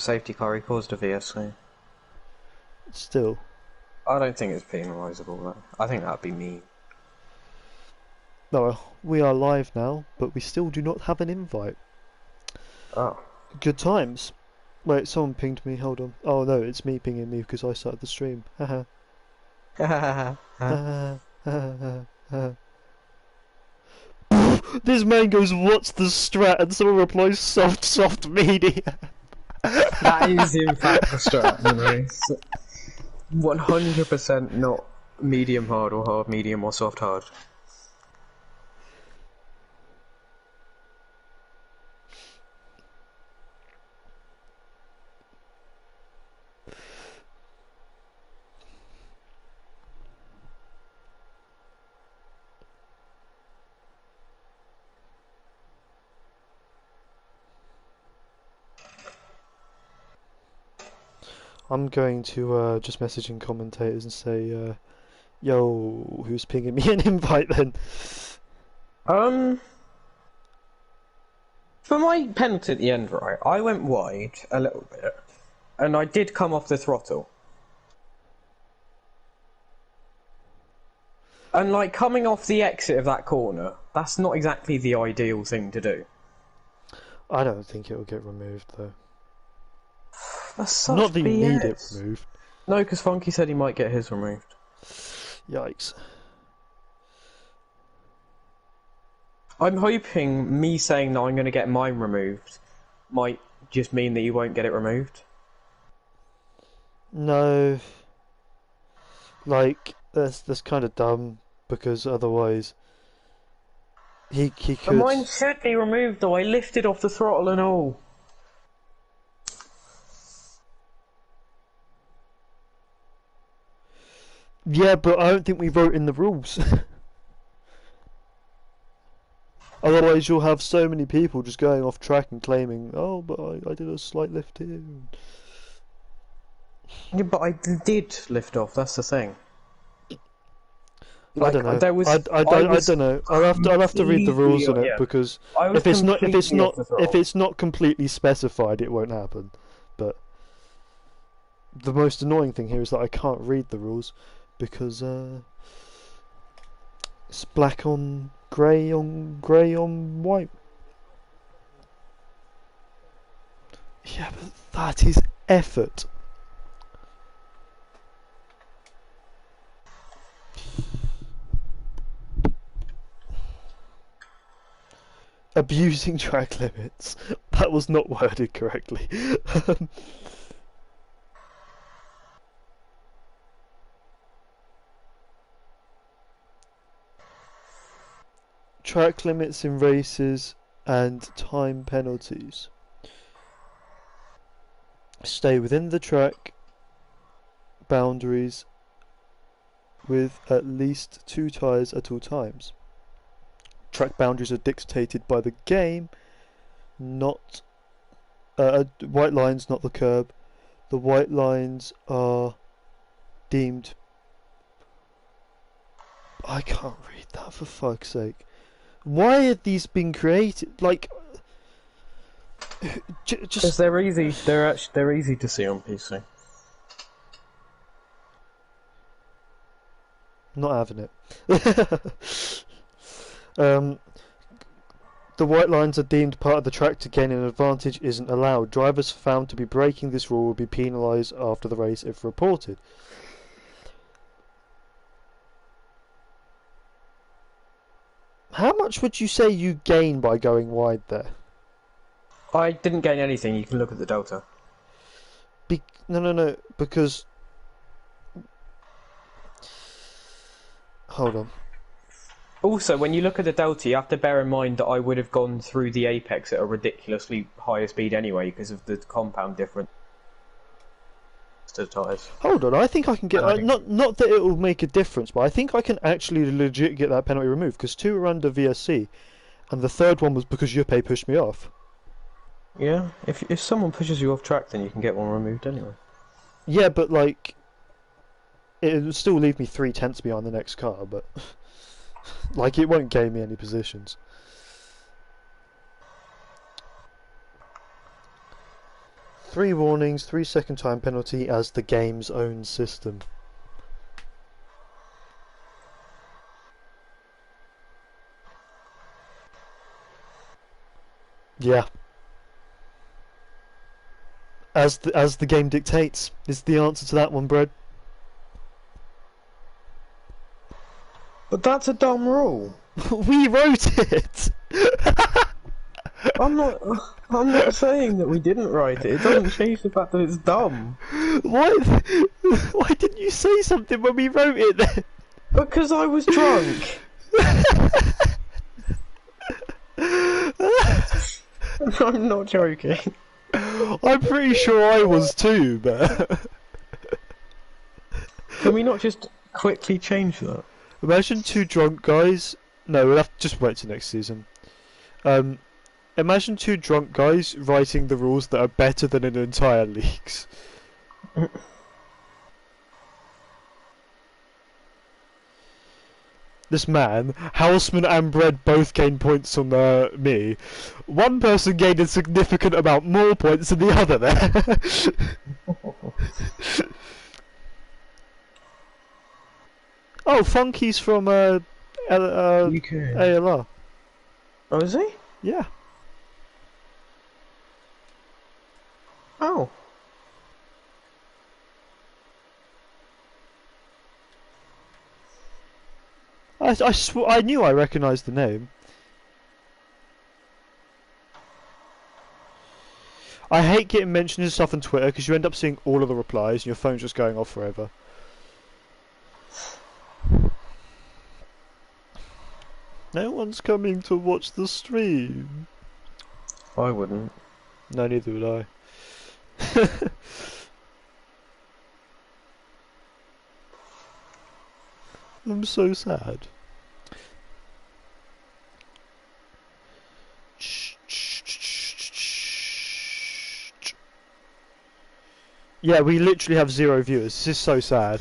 Safety car, he caused a VSC. Still. I don't think it's penalisable though. I think that'd be mean. No, well, we are live now, but we still do not have an invite. Oh. Good times. Wait, someone pinged me, hold on. Oh no, it's me pinging me because I started the stream. Haha. This man goes, what's the strat? And someone replies, soft, medium. That is in fact the strat, you know. 100% not medium hard or hard medium or soft hard. I'm going to just message in commentators and say, yo, who's pinging me an invite then? For my penalty at the end, right, I went wide a little bit, and I did come off the throttle. And like coming off the exit of that corner, that's not exactly the ideal thing to do. I don't think it'll get removed though. That's such Not that you need it BS. removed. No, because Funky said he might get his removed. Yikes. I'm hoping me saying that I'm going to get mine removed might just mean that you won't get it removed. No. Like, that's kind of dumb, because otherwise he could... But mine should be removed though, I lifted off the throttle and all. Yeah, but I don't think we wrote in the rules. Otherwise you'll have so many people just going off track and claiming, oh, but I did a slight lift here. Yeah, but I did lift off, that's the thing. Like, I don't know. There was, I don't know. I'll have to read the rules on it, yeah. because if it's not completely specified, it won't happen. But the most annoying thing here is that I can't read the rules because it's black on grey on white. Yeah, but that is effort. Abusing track limits. That was not worded correctly. Track limits in races and time penalties. Stay within the track boundaries with at least 2 tyres at all times. Track boundaries are dictated by the game, not white lines, not the curb. The white lines are deemed... I can't read that, for fuck's sake. Why have these been created? Like, just because they're easy. They're easy to see on PC. Not having it. The white lines are deemed part of the track to gain an advantage isn't allowed. Drivers found to be breaking this rule will be penalised after the race if reported. How much would you say you gain by going wide there? I didn't gain anything, you can look at the delta. No, because... Hold on. Also, when you look at the delta, you have to bear in mind that I would have gone through the apex at a ridiculously higher speed anyway because of the compound difference to the tyres. Hold on, I think I can get... not that it will make a difference, but I think I can actually legit get that penalty removed, because 2 were under VSC, and the third one was because Yuppie pushed me off. Yeah, if someone pushes you off track, then you can get one removed anyway. Yeah, but like... it would still leave me 3/10 behind the next car, but... like, it won't gain me any positions. 3 warnings, 3-second time penalty as the game's own system. Yeah. As the game dictates is the answer to that one, Brad. But that's a dumb rule. We wrote it. I'm not. I'm not saying that we didn't write it. It doesn't change the fact that it's dumb. Why? Why didn't you say something when we wrote it then? Because I was drunk. I'm not joking. I'm pretty sure I was too, but Can we not just quickly change that? imagine 2 drunk guys. No, we'll have to just wait till next season. Imagine 2 drunk guys writing the rules that are better than an entire league's. This man, Houseman and Bread both gained points on me. One person gained a significant amount more points than the other there. Oh, Funky's from UK. ALR. Oh, is he? Yeah. Oh. I knew I recognised the name. I hate getting mentioned and stuff on Twitter because you end up seeing all of the replies and your phone's just going off forever. No one's coming to watch the stream. I wouldn't. No, neither would I. I'm so sad. Yeah, we literally have 0 viewers. This is so sad.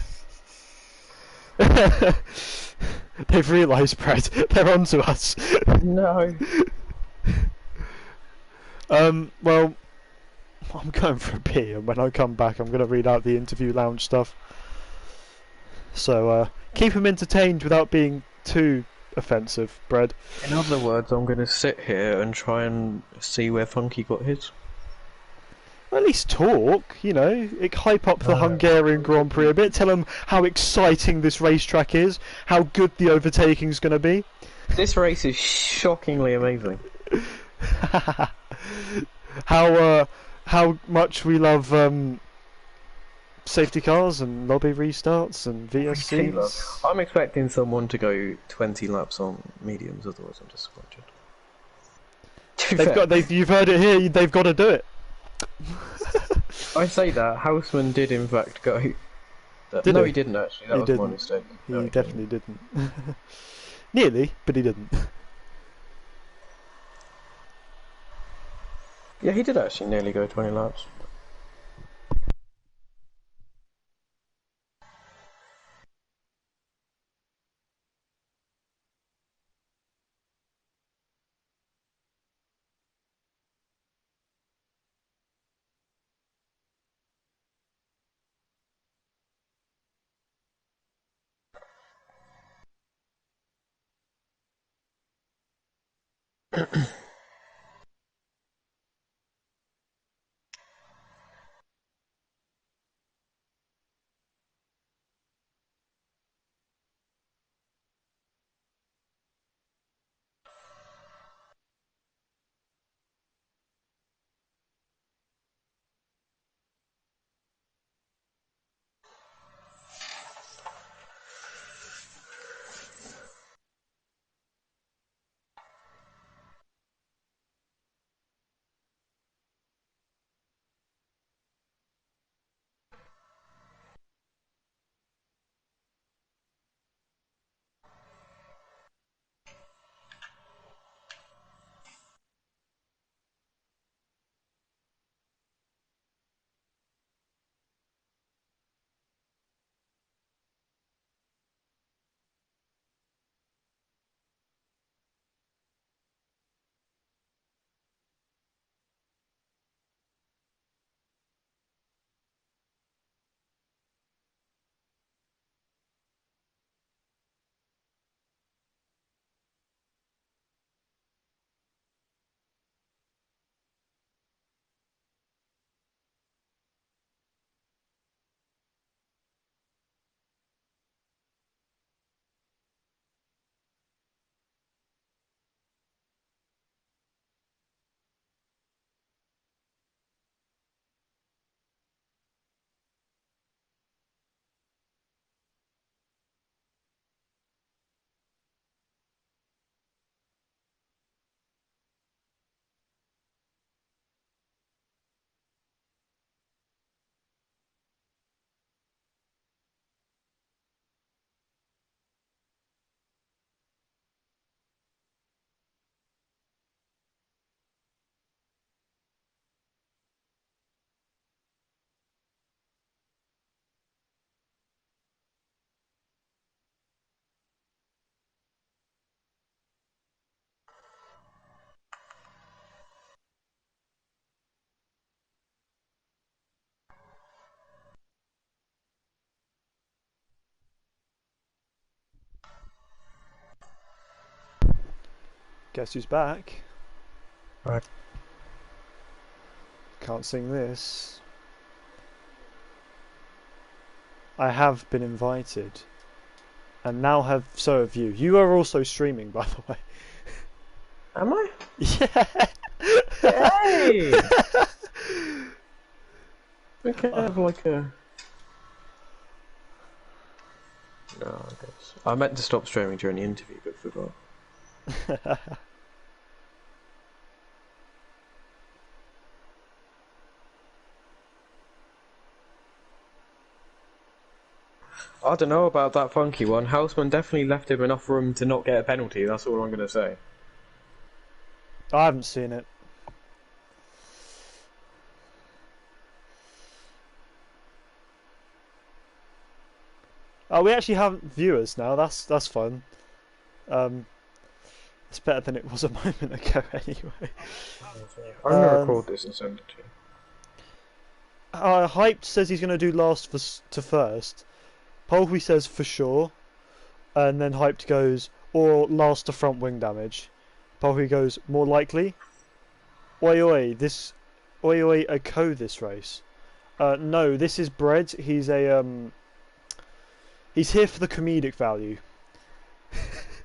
They've realised, Brad. They're onto us. No. Well, I'm going for a pee, and when I come back, I'm going to read out the interview lounge stuff. So, keep them entertained without being too offensive, Brad. In other words, I'm going to sit here and try and see where Funky got his. At least talk, you know, hype up the Hungarian Grand Prix a bit, tell them how exciting this racetrack is, how good the overtaking's going to be. This race is shockingly amazing. How much we love safety cars and lobby restarts and VSCs. I'm expecting someone to go 20 laps on mediums, otherwise I'm disappointed. You've heard it here, they've got to do it. I say that, Houseman did in fact go. No, he didn't actually, that was my mistake. He definitely didn't. Nearly, but he didn't. Yeah, he did actually nearly go 20 laps. Guess who's back? Right. Can't sing this. I have been invited. And now so have you. You are also streaming, by the way. Am I? Yeah! Hey! We can have like a... No, I guess. I meant to stop streaming during the interview, but forgot. I don't know about that funky one. Houseman definitely left him enough room to not get a penalty, that's all I'm going to say. I haven't seen it. Oh, we actually have viewers now. That's fun. It's better than it was a moment ago, anyway. I'm going to record this and send it to you. Hyped says he's going to do last to first. Polky says for sure, and then Hyped goes or last to front wing damage. Polky goes more likely. Oi oi, a co this race. No, this is Bread. He's here for the comedic value.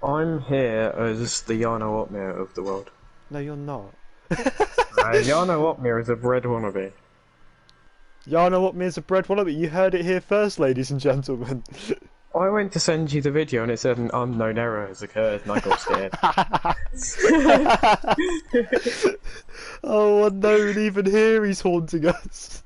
I'm here as the Jarno Opmir of the world. No, you're not. Jarno Opmir is a Bread wannabe. Jarno Opmir is a Bread wannabe. You heard it here first, ladies and gentlemen. I went to send you the video and it said an unknown error has occurred and I got scared. Oh, unknown, even here he's haunting us.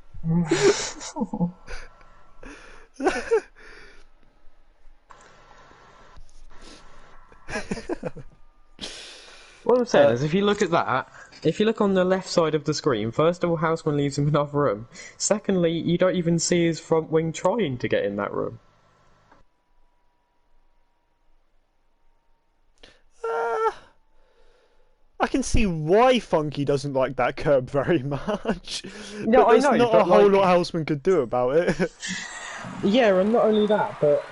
What I'm saying is, if you look at that, if you look on the left side of the screen, first of all, Houseman leaves him enough room. Secondly, you don't even see his front wing trying to get in that room. I can see why Funky doesn't like that curb very much. No, but there's I know, not but a whole like... lot Houseman could do about it. Yeah, and not only that, but...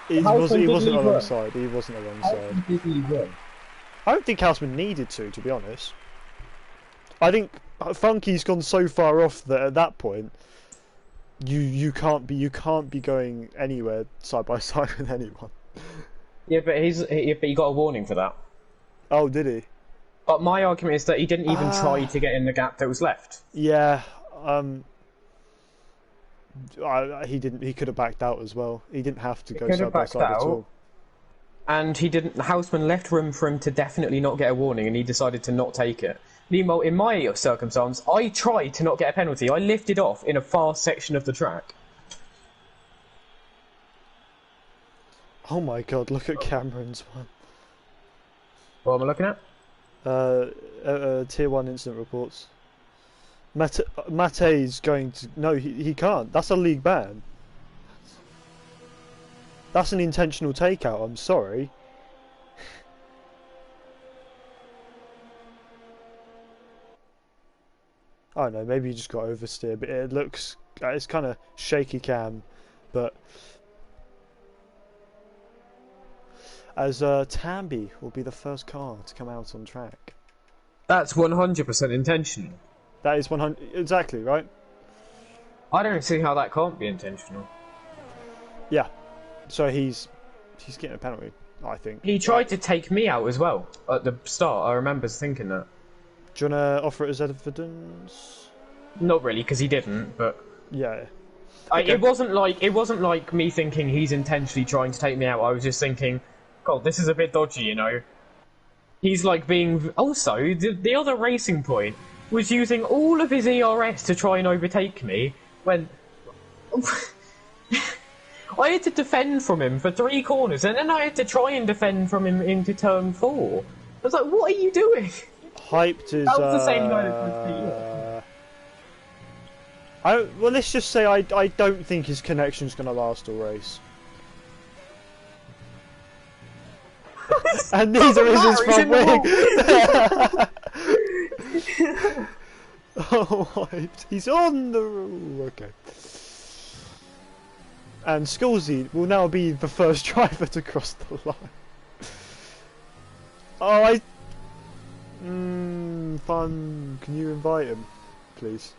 He wasn't alongside. He wasn't alongside. I don't think Houseman needed to be honest. I think Funky's gone so far off that at that point, you can't be going anywhere side by side with anyone. Yeah, but he got a warning for that. Oh, did he? But my argument is that he didn't even try to get in the gap that was left. Yeah. He didn't. He could have backed out as well. He didn't have to go side by side at all. And he didn't. Houseman left room for him to definitely not get a warning, and he decided to not take it. Meanwhile, in my circumstance, I tried to not get a penalty. I lifted off in a fast section of the track. Oh my god! Look at Cameron's one. What am I looking at? Tier 1 incident reports. Mate's going to... No, he can't. That's a league ban. That's an intentional takeout, I'm sorry. I don't know, maybe you just got oversteer, but it looks... It's kind of shaky cam, but... As Tambi will be the first car to come out on track. That's 100% intentional. That is 100... Exactly, right? I don't see how that can't be intentional. Yeah. So he's getting a penalty, I think. He tried to take me out as well at the start. I remember thinking that. Do you want to offer it as evidence? Not really, because he didn't. But yeah, okay. It wasn't like me thinking he's intentionally trying to take me out. I was just thinking, God, this is a bit dodgy, you know. He's like being... Also, the other racing point was using all of his ERS to try and overtake me when... I had to defend from him for 3 corners, and then I had to try and defend from him into turn 4. I was like, what are you doing? Hyped is... That was the same guy that well, let's just say I don't think his connection's going to last all race. And neither is his front wing. Oh, Hyped. He's on the rule. Okay. And Sculzy will now be the first driver to cross the line. Oh, Fun. Can you invite him, please?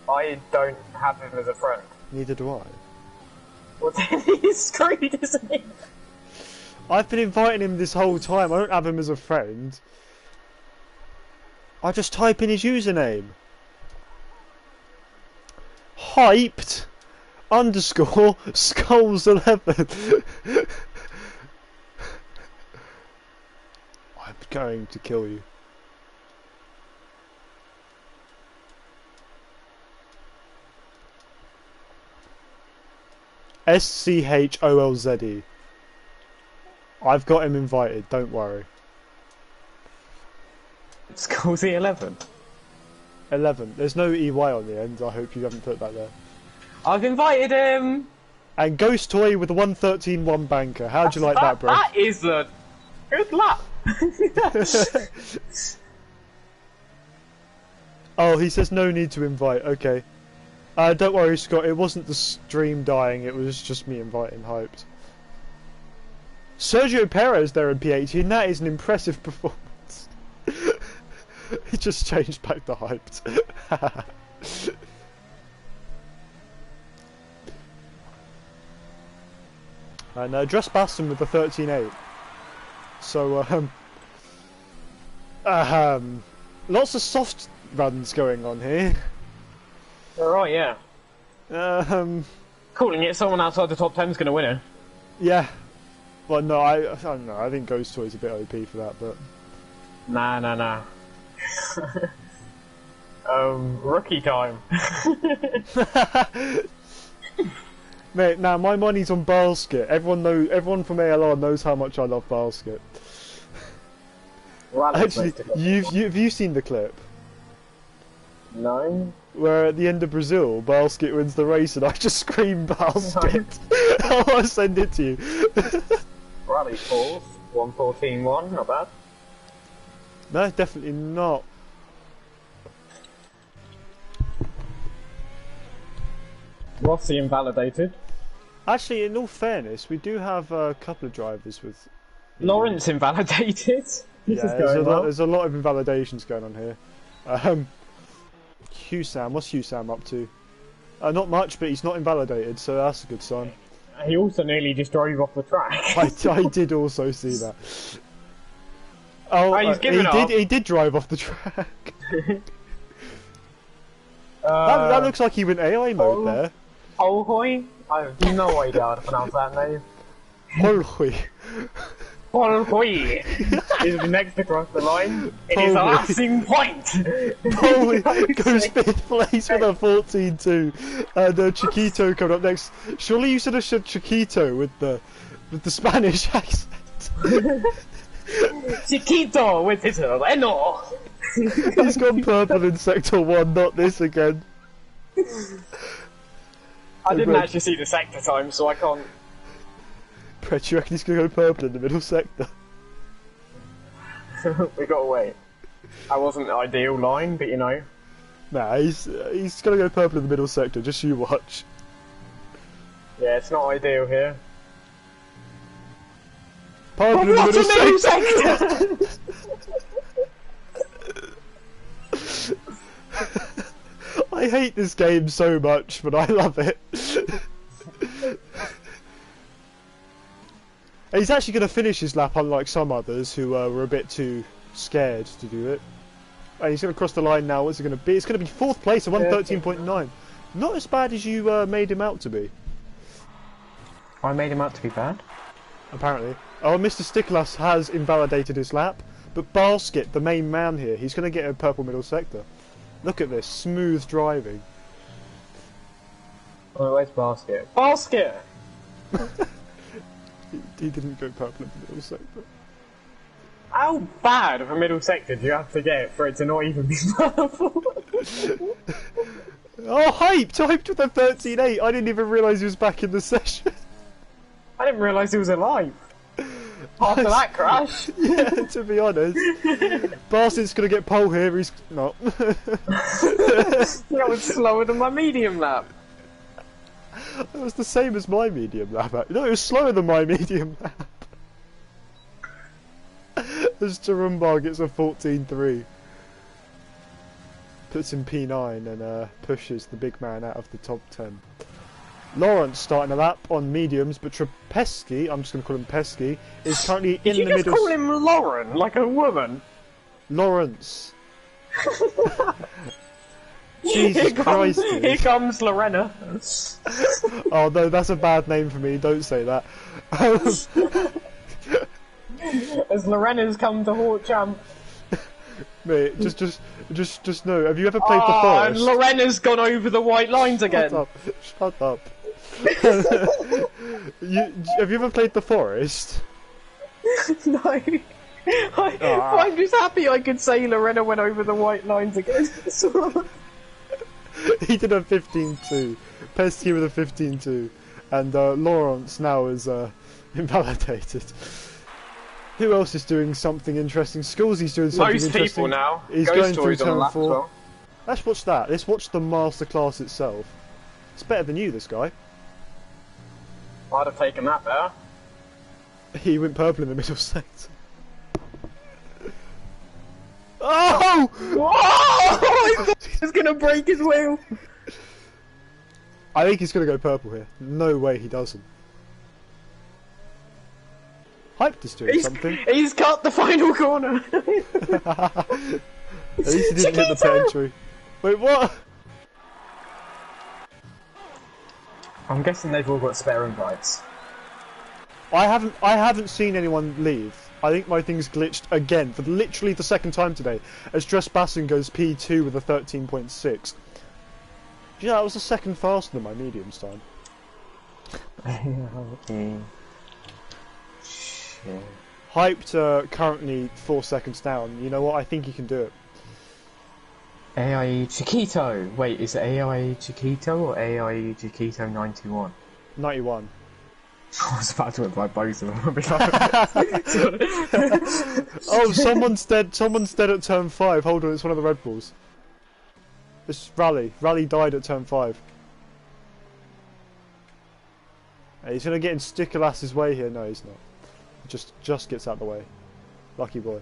I don't have him as a friend. Neither do I. Well, then he's screwed, isn't he? I've been inviting him this whole time. I don't have him as a friend. I just type in his username. Hyped underscore skulls 11. I'm going to kill you. SCHOLZE. I've got him invited, don't worry. Skulls the 11. 11. There's no EY on the end, I hope you haven't put that there. I've invited him! And Ghost Toy with a 113-1 banker. How'd you like that, bro? That is a good lap! Oh, he says no need to invite, okay. Don't worry, Scott, it wasn't the stream dying, it was just me inviting Hyped. Sergio Perez there in P18, that is an impressive performance. He just changed back to Hyped. And Dress Baston with the 13-8. So, lots of soft runs going on here. Alright, yeah. Calling it, someone outside the top 10 is going to win it. Yeah. Well, no, I don't know. I think Ghost Toy's a bit OP for that, but... Nah. Rookie time. Mate, now my money's on Basket. Everyone from ALR knows how much I love Basket. Actually, have you seen the clip? No. Where at the end of Brazil, Basket wins the race and I just scream Basket. I'll send it to you. Rally fourth, 114.1, not bad. No, definitely not. Rossi invalidated. Actually, in all fairness, we do have a couple of drivers with... Lawrence invalidated. There's a lot of invalidations going on here. Husam, what's Husam up to? Not much, but he's not invalidated, so that's a good sign. He also nearly just drove off the track. I did also see that. Oh, he did drive off the track. That looks like he went AI mode there. Holhoy? I have no idea how to pronounce that name. Holhoy. Holhoy is next across the line. It is a lasting point. Holhoy goes 5th place with a 14-2. And Chiquito coming up next. Surely you should have said Chiquito with the Spanish accent. Chiquito with his reno. He's gone purple in Sector 1, not this again. I didn't actually see the sector time, so I can't... Brett, you reckon he's going to go purple in the middle sector? We gotta wait. That wasn't the ideal line, but you know. Nah, he's going to go purple in the middle sector, just you watch. Yeah, it's not ideal here. Purple in the middle sector! I hate this game so much, but I love it. He's actually going to finish his lap, unlike some others who were a bit too scared to do it. And he's going to cross the line now. What's it going to be? It's going to be 4th place at 113.9. Not as bad as you made him out to be. I made him out to be bad? Apparently. Oh, Mr. Sticklas has invalidated his lap. But Basket, the main man here, he's going to get a purple middle sector. Look at this, smooth driving. Oh, where's Basket? Basket! He didn't go purple in the middle sector. How bad of a middle sector do you have to get for it to not even be purple? Oh, hyped with a 13.8. I didn't even realise he was back in the session. I didn't realise he was alive. After that crash. Yeah, to be honest. Basket's going to get pole here, he's not. That was slower than my medium lap. It was the same as my medium lap. No, it was slower than my medium lap. as Tarumbar gets a 14-3. Puts in P9 and pushes the big man out of the top 10. Lawrence starting a lap on mediums, but Trapesky, I'm just going to call him Pesky, is currently in the middle. Did you just call him Lauren, like a woman? Lawrence. Jesus Christ. Here comes Lorena. Oh no, that's a bad name for me, don't say that. As Lorena's come to Hortchamp. Mate, just know, have you ever played the Forest? And Lorena's gone over the white lines again. Shut up. Have you ever played the Forest? No. I'm just happy I could say Lorena went over the white lines again. He did a 15-2. Pesky with a 15-2. And Lawrence now is invalidated. Who else is doing something interesting? Scoolsy's doing something interesting. Most people now. He's Ghost going through Stories on turn the 4. well. Let's watch that. Let's watch the masterclass itself. It's better than you, this guy. I'd have taken that there. He went purple in the middle sector. Oh! Oh! I thought he was going to break his wheel. I think he's going to go purple here. No way he doesn't. Hyped is doing something. He's cut the final corner. At least he didn't hit the pit entry. Wait, what? I'm guessing they've all got spare invites. I haven't seen anyone leave. I think my thing's glitched again for literally the second time today, as Dressbassen goes P2 with a 13.6. Yeah, that was the second faster than my mediums time. Hyped currently 4 seconds down. You know what? I think he can do it. AIE Chiquito. Wait, is it AIE Chiquito or AIE Chiquito 91? 91. I was about to invite both of them. Oh, someone's dead. Someone's dead at turn 5. Hold on, it's one of the Red Bulls. It's Rally. Rally died at turn 5. Hey, he's gonna get in Stickolass's way here. No, he's not. Just gets out of the way. Lucky boy.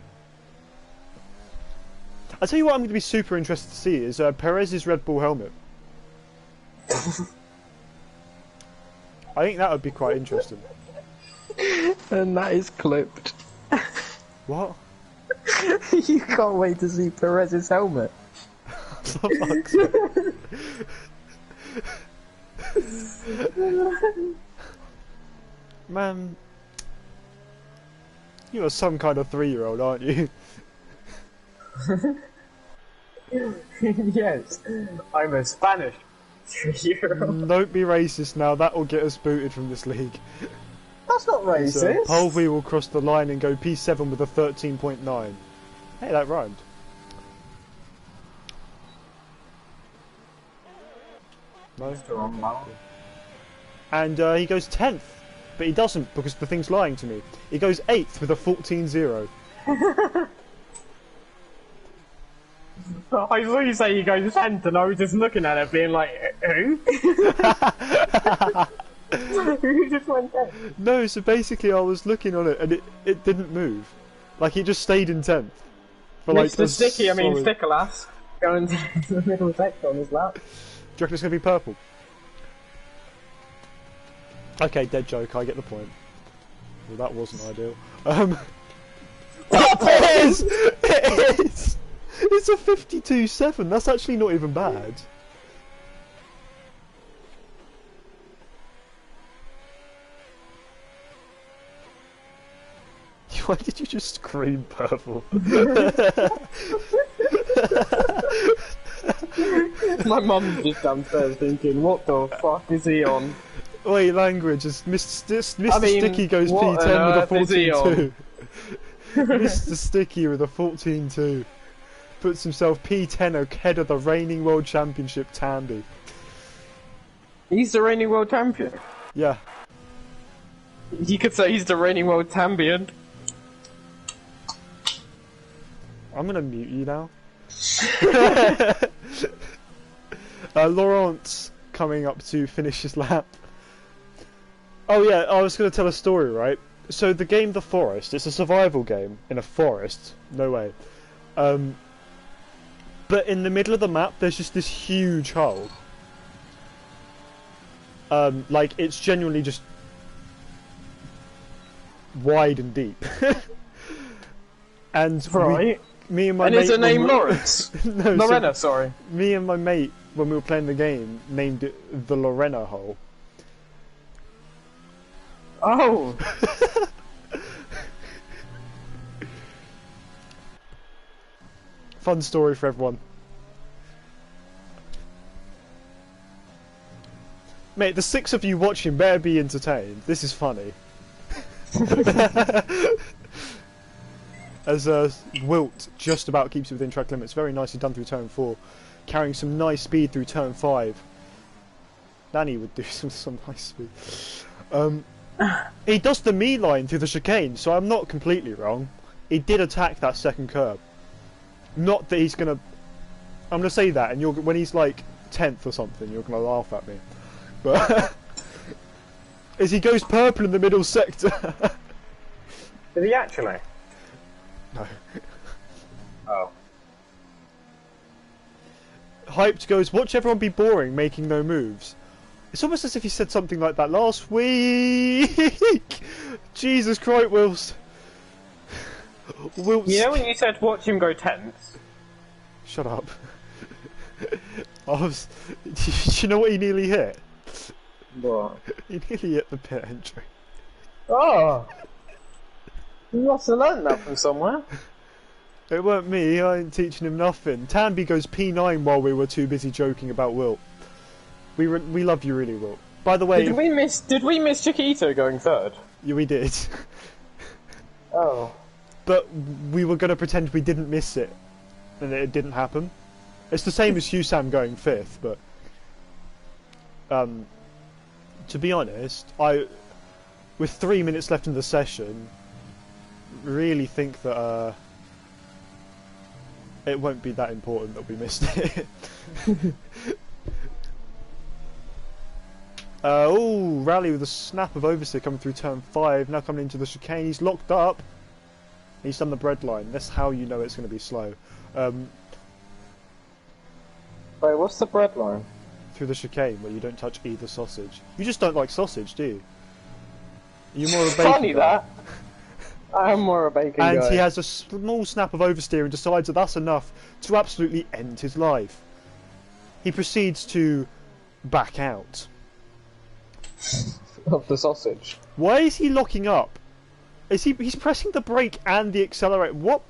I'll tell you what I'm going to be super interested to see is Perez's Red Bull helmet. I think that would be quite interesting. And that is clipped. What? You can't wait to see Perez's helmet. For fuck's sake. Man, you are some kind of 3-year-old, aren't you? Yes, I'm a Spanish 3-year-old. Don't be racist now, that will get us booted from this league. That's not racist. Polvi will cross the line and go P7 with a 13.9. Hey, that rhymed. No? And he goes 10th, but he doesn't because the thing's lying to me. He goes 8th with a 14.0. I saw you say you go to 10th and I was just looking at it being like, who? Who just went 10th? No, so basically I was looking on it and it didn't move. Like it just stayed in 10th. For like Mr. Sticky, I mean Stickolass, going to the middle sector on his lap. Do you reckon it's going to be purple? Okay, dead joke, I get the point. Well, that wasn't ideal. It is! It is! It's a 52.7, that's actually not even bad. Why did you just scream purple? My mum's just downstairs thinking, what the fuck is he on? Wait, language, is Mr. Sticky goes P10 with a 14.2. Mr. Sticky with a 14.2. Puts himself P10 ahead of the reigning world championship Tandy. He's the reigning world champion? Yeah. You could say he's the reigning world champion. I'm gonna mute you now. Laurent coming up to finish his lap. Oh yeah, I was gonna tell a story, right? So the game The Forest, it's a survival game in a forest. No way. But in the middle of the map, there's just this huge hole. Like, it's genuinely just wide and deep. And me and my mate... And is her name Lawrence? No, Lorena, sorry. Me and my mate, when we were playing the game, named it the Lorena Hole. Oh! Fun story for everyone. Mate, the 6 of you watching better be entertained. This is funny. As Wilt just about keeps it within track limits. Very nicely done through turn 4. Carrying some nice speed through turn 5. Danny would do some nice speed. He does the me line through the chicane, so I'm not completely wrong. He did attack that second curb. Not that he's gonna... I'm gonna say that, and when he's like 10th or something, you're gonna laugh at me. But... as he goes purple in the middle sector. Did he actually? No. Oh. Hyped goes, watch everyone be boring, making no moves. It's almost as if he said something like that last week. Jesus Christ, Wills. You know when you said watch him go 10th? Shut up. Do you know what he nearly hit? What? He nearly hit the pit entry. Oh! You must have learned that from somewhere. It weren't me, I ain't teaching him nothing. Tanby goes P9 while we were too busy joking about Wilt. We love you really, Wilt. By the way... Did we miss Chiquito going 3rd? Yeah, we did. Oh. But we were going to pretend we didn't miss it. And it didn't happen. It's the same as Husam going 5th, but... to be honest, with 3 minutes left in the session, really think that it won't be that important that we missed it. Oh, Rally with a snap of oversteer coming through turn 5, now coming into the chicane, he's locked up. He's done the bread line, that's how you know it's going to be slow. Wait, what's the bread line? Through the chicane where you don't touch either sausage. You just don't like sausage, do you? Are you more of a bacon Funny guy? that. I am more a bacon guy. And he has a small snap of oversteer and decides that that's enough to absolutely end his life. He proceeds to back out. Of the sausage. Why is he locking up? He's pressing the brake and the accelerator. What?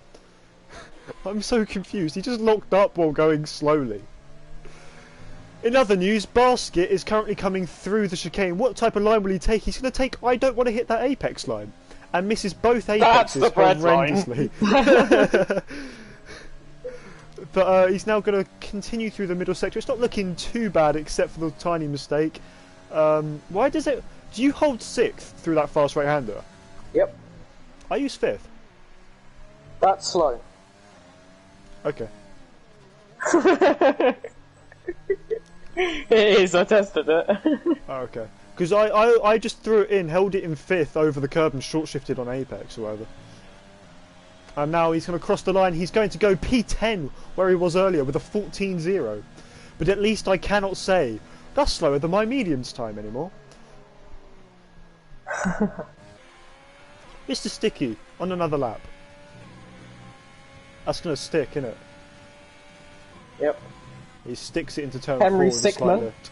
I'm so confused. He just locked up while going slowly. In other news, Basket is currently coming through the chicane. What type of line will he take? He's going to take I don't want to hit that apex line. And misses both apexes horrendously. But he's now going to continue through the middle sector. It's not looking too bad except for the tiny mistake. Why does it... Do you hold 6th through that fast right-hander? Yep. I use 5th. That's slow. Okay. It is, I tested it. Oh, okay. Because I just threw it in, held it in 5th over the curb and short-shifted on apex or whatever. And now he's going to cross the line. He's going to go P10 where he was earlier with a 14.0. But at least I cannot say that's slower than my mediums time anymore. Mr. Sticky on another lap. That's going to stick, innit? Yep. He sticks it into turn Henry 4 with a slight lift.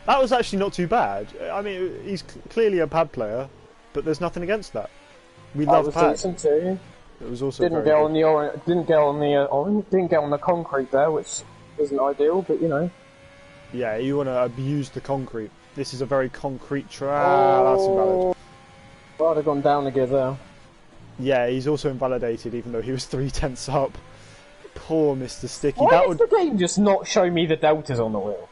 That was actually not too bad. I mean, he's clearly a pad player, but there's nothing against that. We love pad. Decent too. It was also didn't get on the concrete there, which isn't ideal, but you know. Yeah, you want to abuse the concrete. This is a very concrete track. That's invalid. Well, I'd have gone down a gear there. Yeah, he's also invalidated, even though he was 3/10 up. Poor Mr. Sticky. Why does the game just not show me the deltas on the wheel?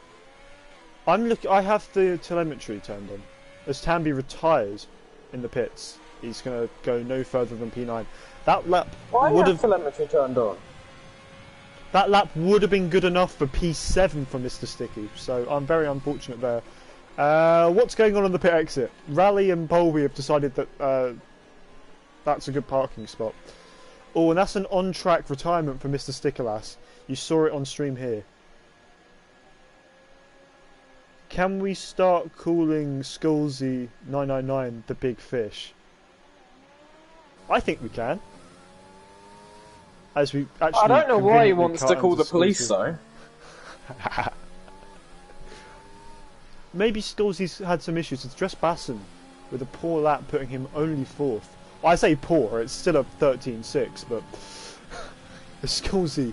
I have the telemetry turned on. As Tanby retires in the pits, he's going to go no further than P9. That lap would have telemetry turned on. That lap would have been good enough for P7 for Mr. Sticky. So I'm very unfortunate there. What's going on the pit exit? Rally and Polby have decided that that's a good parking spot. Oh, and that's an on-track retirement for Mr. Stickerlass. You saw it on stream here. Can we start calling Skullsy 999 the big fish? I think we can. As we actually, I don't know why he wants to call the police though. Maybe Skullsy's had some issues. It's just Basson with a poor lap putting him only 4th. Well, I say poor, it's still a 13.6, but Skullsy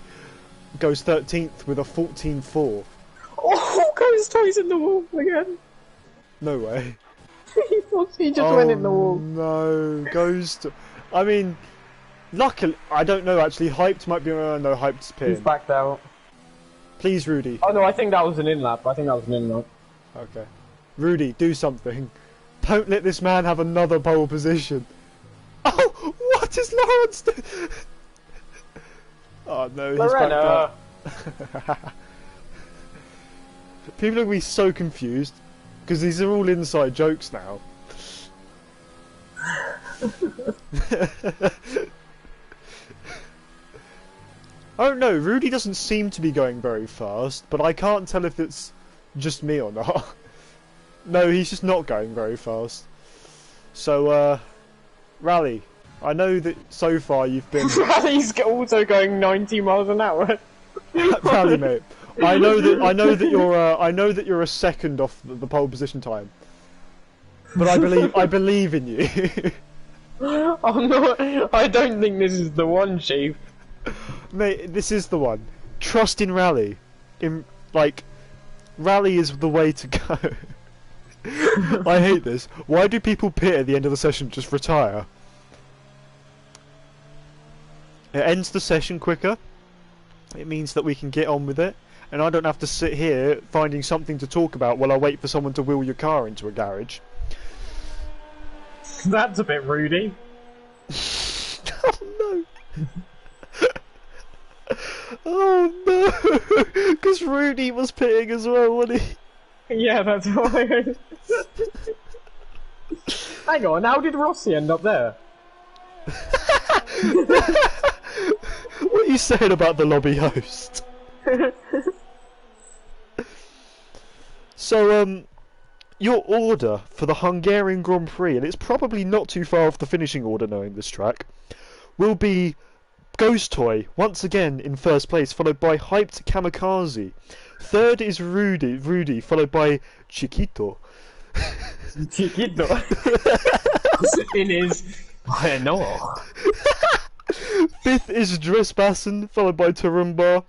goes 13th with a 14.4. Oh, Ghost Toy's in the wall again. No way. He just went in the wall. No, Ghost. I mean, luckily, I don't know actually. Hyped might be no Hyped's pin. He's backed out. Please, Rudy. Oh no, I think that was an in lap. Okay. Rudy, do something. Don't let this man have another pole position. Oh, what is Lawrence doing? Oh no, he's backed out. People are going to be so confused because these are all inside jokes now. Oh no, Rudy doesn't seem to be going very fast, but I can't tell if it's just me or not. No, he's just not going very fast. So, Rally, I know that so far you've been... Rally's also going 90 miles an hour. Rally, mate. I know that you're a second off the pole position time, but I believe in you. I'm not. I don't think this is the one, Chief. Mate, this is the one. Trust in Rally. Rally is the way to go. I hate this. Why do people pit at the end of the session just retire? It ends the session quicker. It means that we can get on with it. And I don't have to sit here finding something to talk about while I wait for someone to wheel your car into a garage. That's a bit Rudy. Oh no. Oh no. Because Rudy was pitting as well, wasn't he? Yeah, that's why. Hang on, how did Rossi end up there? What are you saying about the lobby host? So, your order for the Hungarian Grand Prix, and it's probably not too far off the finishing order knowing this track, will be Ghost Toy, once again in first place, followed by Hyped Kamikaze. Third is Rudy, followed by Chiquito. Chiquito? In his... I know. Fifth is Dressbassen, followed by Tarumba,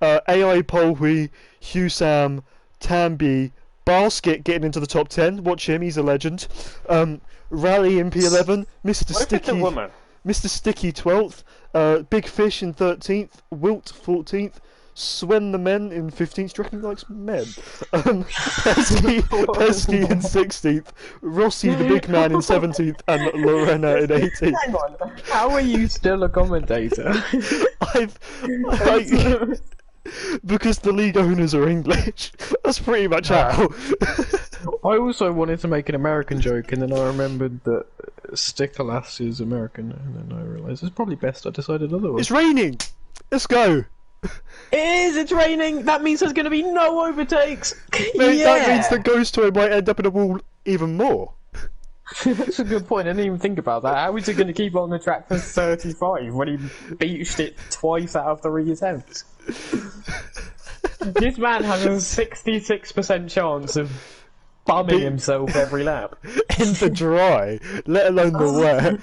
AI Polhui, Husam, Tambi, Basket getting into the top 10. Watch him, he's a legend. Rally in P11, Mr. Sticky 12th, Big Fish in 13th, Wilt 14th, Swen the Men in 15th. Do you reckon he likes men? Pesky in 16th, Rossi the Big Man in 17th, and Lorena in 18th. Hang on, how are you still a commentator? Because the league owners are English. That's pretty much how. I also wanted to make an American joke, and then I remembered that Stickerlass is American, and then I realised it's probably best I decided otherwise. It's raining! Let's go! It's raining! That means there's going to be no overtakes! Mate, yeah! That means the Ghost Toy might end up in a wall even more. That's a good point, I didn't even think about that. How is he going to keep on the track for 35 when he beached it twice out of 3 attempts? This man has a 66% chance of bumming himself every lap. In the dry, let alone the wet.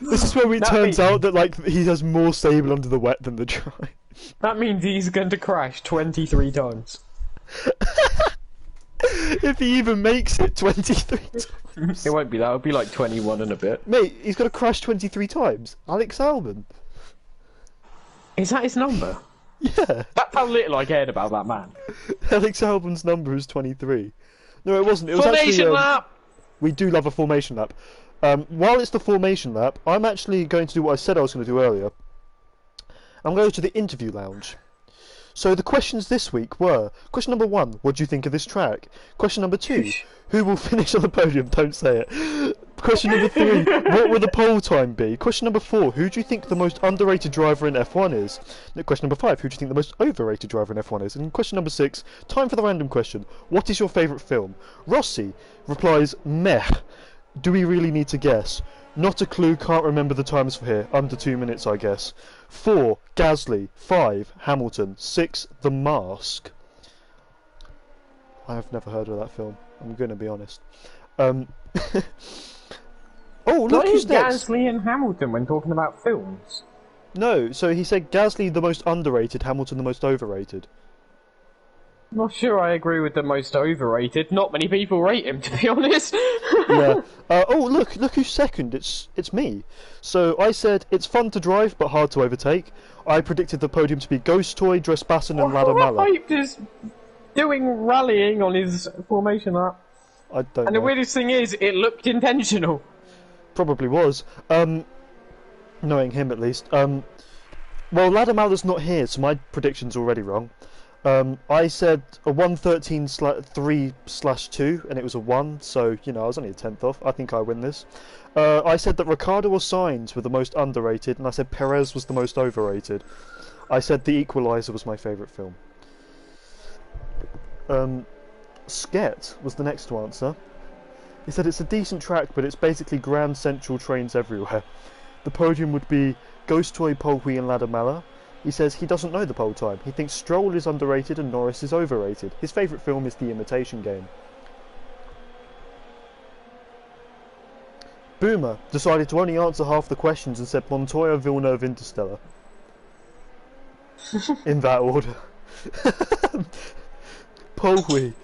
This is where it turns out that he has more stable under the wet than the dry. That means he's going to crash 23 times. If he even makes it 23 times. It won't be that, it'll be like 21 and a bit. Mate, he's got to crash 23 times. Alex Albon. Is that his number? Yeah. That's how little I cared about that man. Alex Albon's number is 23. No, it wasn't. It was formation actually, lap! We do love a formation lap. While it's the formation lap, I'm actually going to do what I said I was going to do earlier. I'm going to the interview lounge. So the questions this week were: question number 1, what do you think of this track? Question number 2, who will finish on the podium? Don't say it. Question number 3, what will the pole time be? Question number 4, who do you think the most underrated driver in F1 is? Question number 5, who do you think the most overrated driver in F1 is? And question number 6, time for the random question: what is your favourite film? Rossi replies, meh. Do we really need to guess? Not a clue, can't remember the times for here. Under 2 minutes, I guess. 4, Gasly. 5, Hamilton. 6, The Mask. I have never heard of that film, I'm going to be honest. Oh, look What who's is next. Gasly and Hamilton when talking about films? No, so he said Gasly the most underrated, Hamilton the most overrated. Not sure I agree with the most overrated. Not many people rate him, to be honest. Yeah. Oh, look who's second. It's me. So I said it's fun to drive but hard to overtake. I predicted the podium to be Ghost Toy, Dressbassen and Ladder Mala. Hyped is doing rallying on his formation lap. I don't And know. the weirdest thing is, it looked intentional. Probably was. Knowing him at least. Well, Ladder Mala's not here, so my prediction's already wrong. I said a 113/3/2, and it was a 1, so, you know, I was only a tenth off. I think I win this. I said that Ricciardo or Sainz were the most underrated, and I said Perez was the most overrated. I said The Equalizer was my favourite film. Sket was the next to answer. He said it's a decent track, but it's basically Grand Central trains everywhere. The podium would be Ghost Toy, Polwhi and Ladder Mala. He says he doesn't know the pole time. He thinks Stroll is underrated and Norris is overrated. His favourite film is The Imitation Game. Boomer decided to only answer half the questions and said Montoya, Villeneuve, Interstellar. In that order. Polwhi,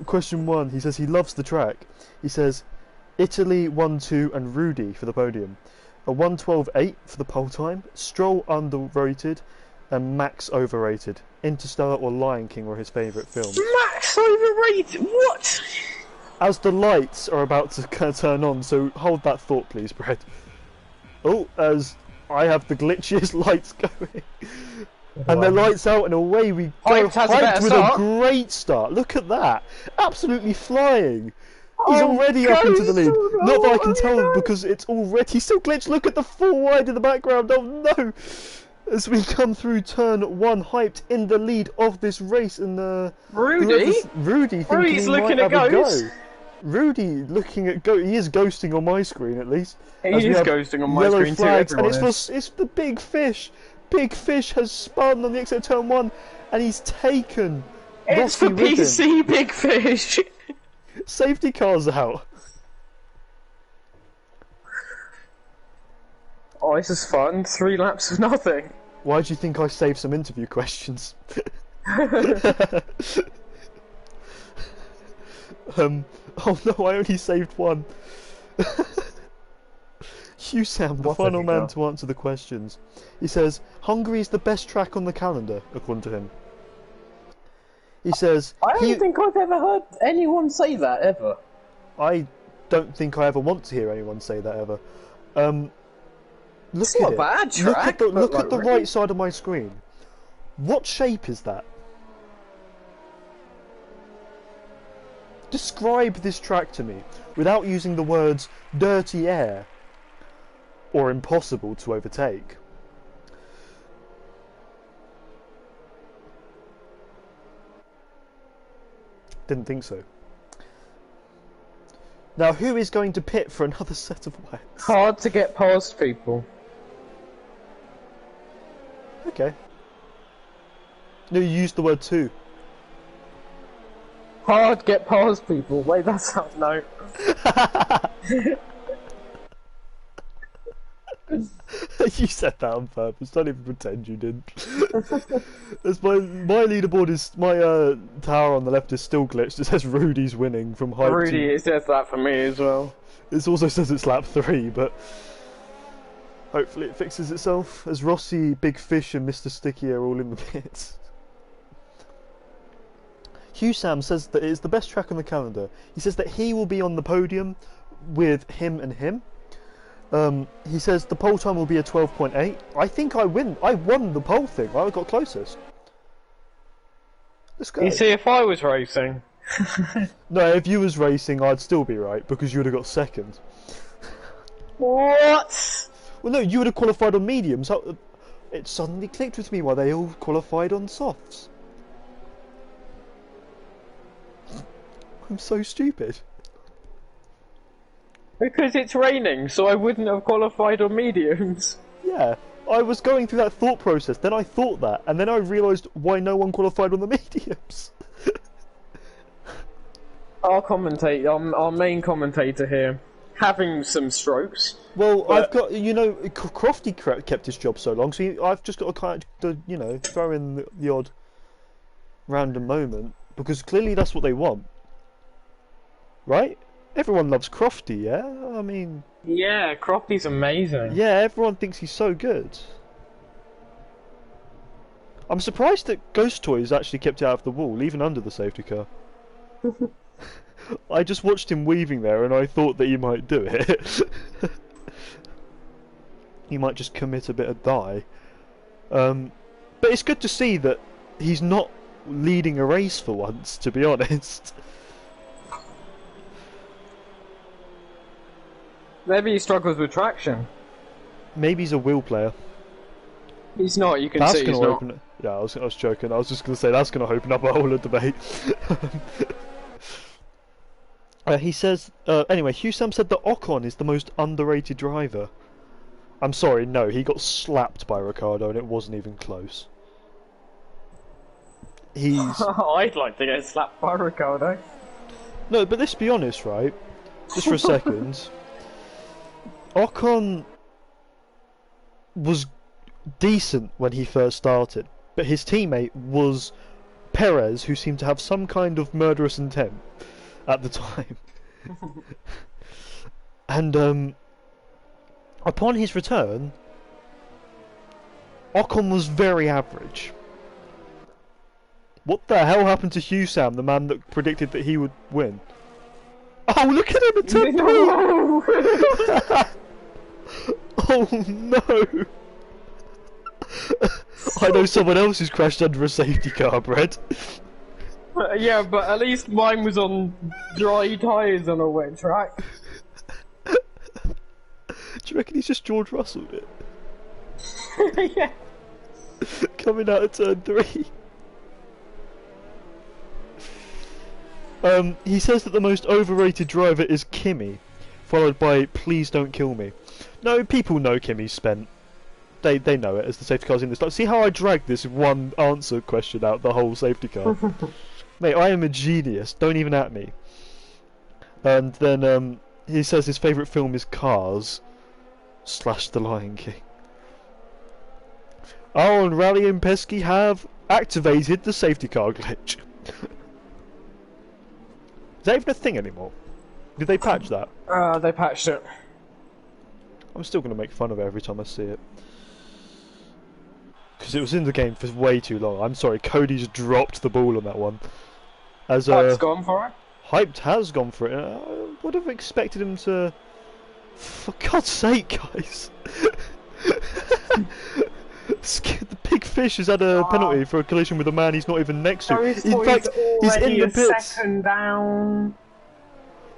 question 1, he says he loves the track. He says Italy 1-2 and Rudy for the podium. A 1:12.8 for the pole time. Stroll underrated and Max overrated. Interstellar or Lion King were his favourite films. Max overrated? What? As the lights are about to turn on, so hold that thought please, Brad. Oh, as I have the glitchiest lights going. And the lights out and away we go. Hyped with a great start. Look at that. Absolutely flying. He's already up into the lead. Not that I can tell because it's already so glitched. Look at the full wide in the background. Oh no! As we come through turn 1, hyped in the lead of this race, and Rudy? Rudy thinking Rudy's he looking might at have a Ghost. go. Rudy looking at go. He is ghosting on my screen at least. He is ghosting on my screen too. And it's the big fish. Big Fish has spun on the exit of turn 1, and he's taken. It's for PC Big Fish. Safety car's out. Oh, this is fun. 3 laps of nothing. Why do you think I saved some interview questions? Oh no, I only saved 1. Hugh Sam, the final man to answer the questions. He says, Hungary is the best track on the calendar, according to him. He says... I don't think I've ever heard anyone say that, ever. I don't think I ever want to hear anyone say that, ever. It's not a bad track. Look at the right side of my screen. What shape is that? Describe this track to me without using the words dirty air or impossible to overtake. Didn't think so. Now, who is going to pit for another set of wets? Hard to get past people. Okay. No, you used the word too. Hard to get past people. Wait, that sounds no. You said that on purpose. Don't even pretend you didn't. As my leaderboard is tower on the left is still glitched. It says Rudy's winning from hype. Rudy, it says that for me as well. It also says it's lap 3, but hopefully it fixes itself. As Rossi, Big Fish, and Mr. Sticky are all in the pits. Hugh Sam says that it is the best track on the calendar. He says that he will be on the podium with him and him. He says the pole time will be a 12.8. I think I win. I won the pole thing. I got closest. Let's go. You see, if I was racing... No, if you was racing, I'd still be right, because you would have got second. What? Well, no, you would have qualified on mediums. It suddenly clicked with me why they all qualified on softs. I'm so stupid. Because it's raining, so I wouldn't have qualified on mediums. Yeah, I was going through that thought process, then I thought that, and then I realised why no one qualified on the mediums. Our main commentator here, having some strokes. Well, but... I've got, you know, Crofty kept his job so long, so I've just got to kind of, you know, throw in the odd random moment, because clearly that's what they want. Right? Everyone loves Crofty, yeah? I mean... Yeah, Crofty's amazing. Yeah, everyone thinks he's so good. I'm surprised that Ghost Toys actually kept it out of the wall, even under the safety car. I just watched him weaving there and I thought that he might do it. He might just commit a bit of die. But it's good to see that he's not leading a race for once, to be honest. Maybe he struggles with traction. Maybe he's a wheel player. He's not, you can That's see gonna he's open not. It. Yeah, I was joking. I was just going to say that's going to open up a whole of debate. He says, anyway, Hugh Sam said that Ocon is the most underrated driver. I'm sorry, no, he got slapped by Ricciardo and it wasn't even close. He's... I'd like to get slapped by Ricciardo. No, but let's be honest, right? Just for a second. Ocon was decent when he first started, but his teammate was Perez, who seemed to have some kind of murderous intent at the time. And upon his return, Ocon was very average. What the hell happened to Hugh Sam, the man that predicted that he would win? Oh, look at him at turn 3! Oh no! I know someone else who's crashed under a safety car, Brett. Yeah, but at least mine was on dry tyres on a wet track. Do you reckon he's just George Russelled it? Yeah. Coming out of turn 3. He says that the most overrated driver is Kimi, followed by Please Don't Kill Me. No, people know Kimi's spent. They know it as the safety car's in this. Like, see how I dragged this one answer question out the whole safety car? Mate, I am a genius. Don't even at me. And then he says his favourite film is Cars / The Lion King. Oh, and Rally and Pesky have activated the safety car glitch. Is that even a thing anymore? Did they patch that? They patched it. I'm still going to make fun of it every time I see it. Because it was in the game for way too long. I'm sorry, Cody's dropped the ball on that one. As Hype's gone for it? Hyped has gone for it. I would have expected him to... For God's sake, guys! The big fish has had a penalty for a collision with a man he's not even next to. In fact, he's in the pits. Second down.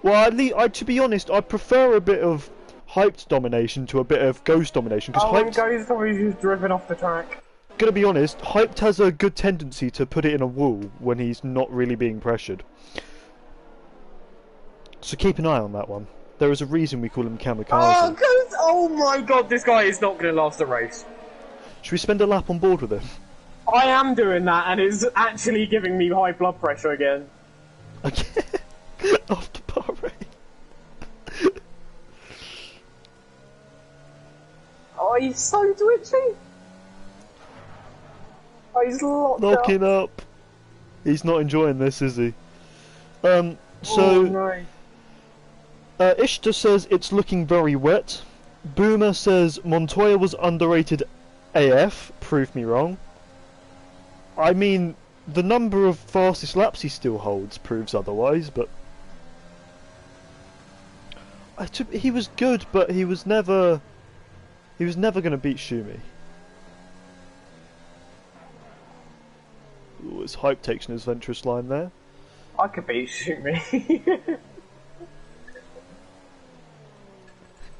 Well, to be honest, I prefer a bit of Hyped domination to a bit of Ghost domination. Because Hyped... Ghost always just driven off the track. Gonna be honest, Hyped has a good tendency to put it in a wall when he's not really being pressured. So keep an eye on that one. There is a reason we call him Kamikaze. Oh my god, this guy is not going to last the race. Should we spend a lap on board with him? I am doing that, and it's actually giving me high blood pressure again. Again? After Bahrain? Oh, he's so twitchy. Oh, he's locking up. He's not enjoying this, is he? So... Oh, no. Ishta says it's looking very wet. Boomer says Montoya was underrated AF. Prove me wrong. I mean, the number of fastest laps he still holds proves otherwise, but... he was good, but he was never going to beat Schumi. was Hype takes an adventurous line there. I could beat shoot me.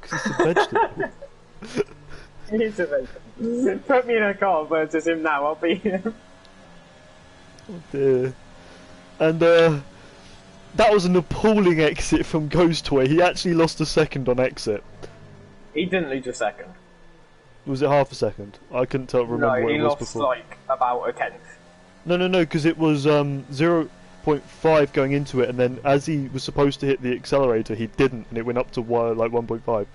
Because it's a vegetable. He's a vegetable. Put me in a car versus him now, I'll beat him. Oh dear. And that was an appalling exit from Ghostway. He actually lost a second on exit. He didn't lose a second. Was it half a second? I couldn't remember what it was before. No, he lost like about a tenth. No, because it was 0.5 going into it, and then as he was supposed to hit the accelerator, he didn't, and it went up to like 1.5.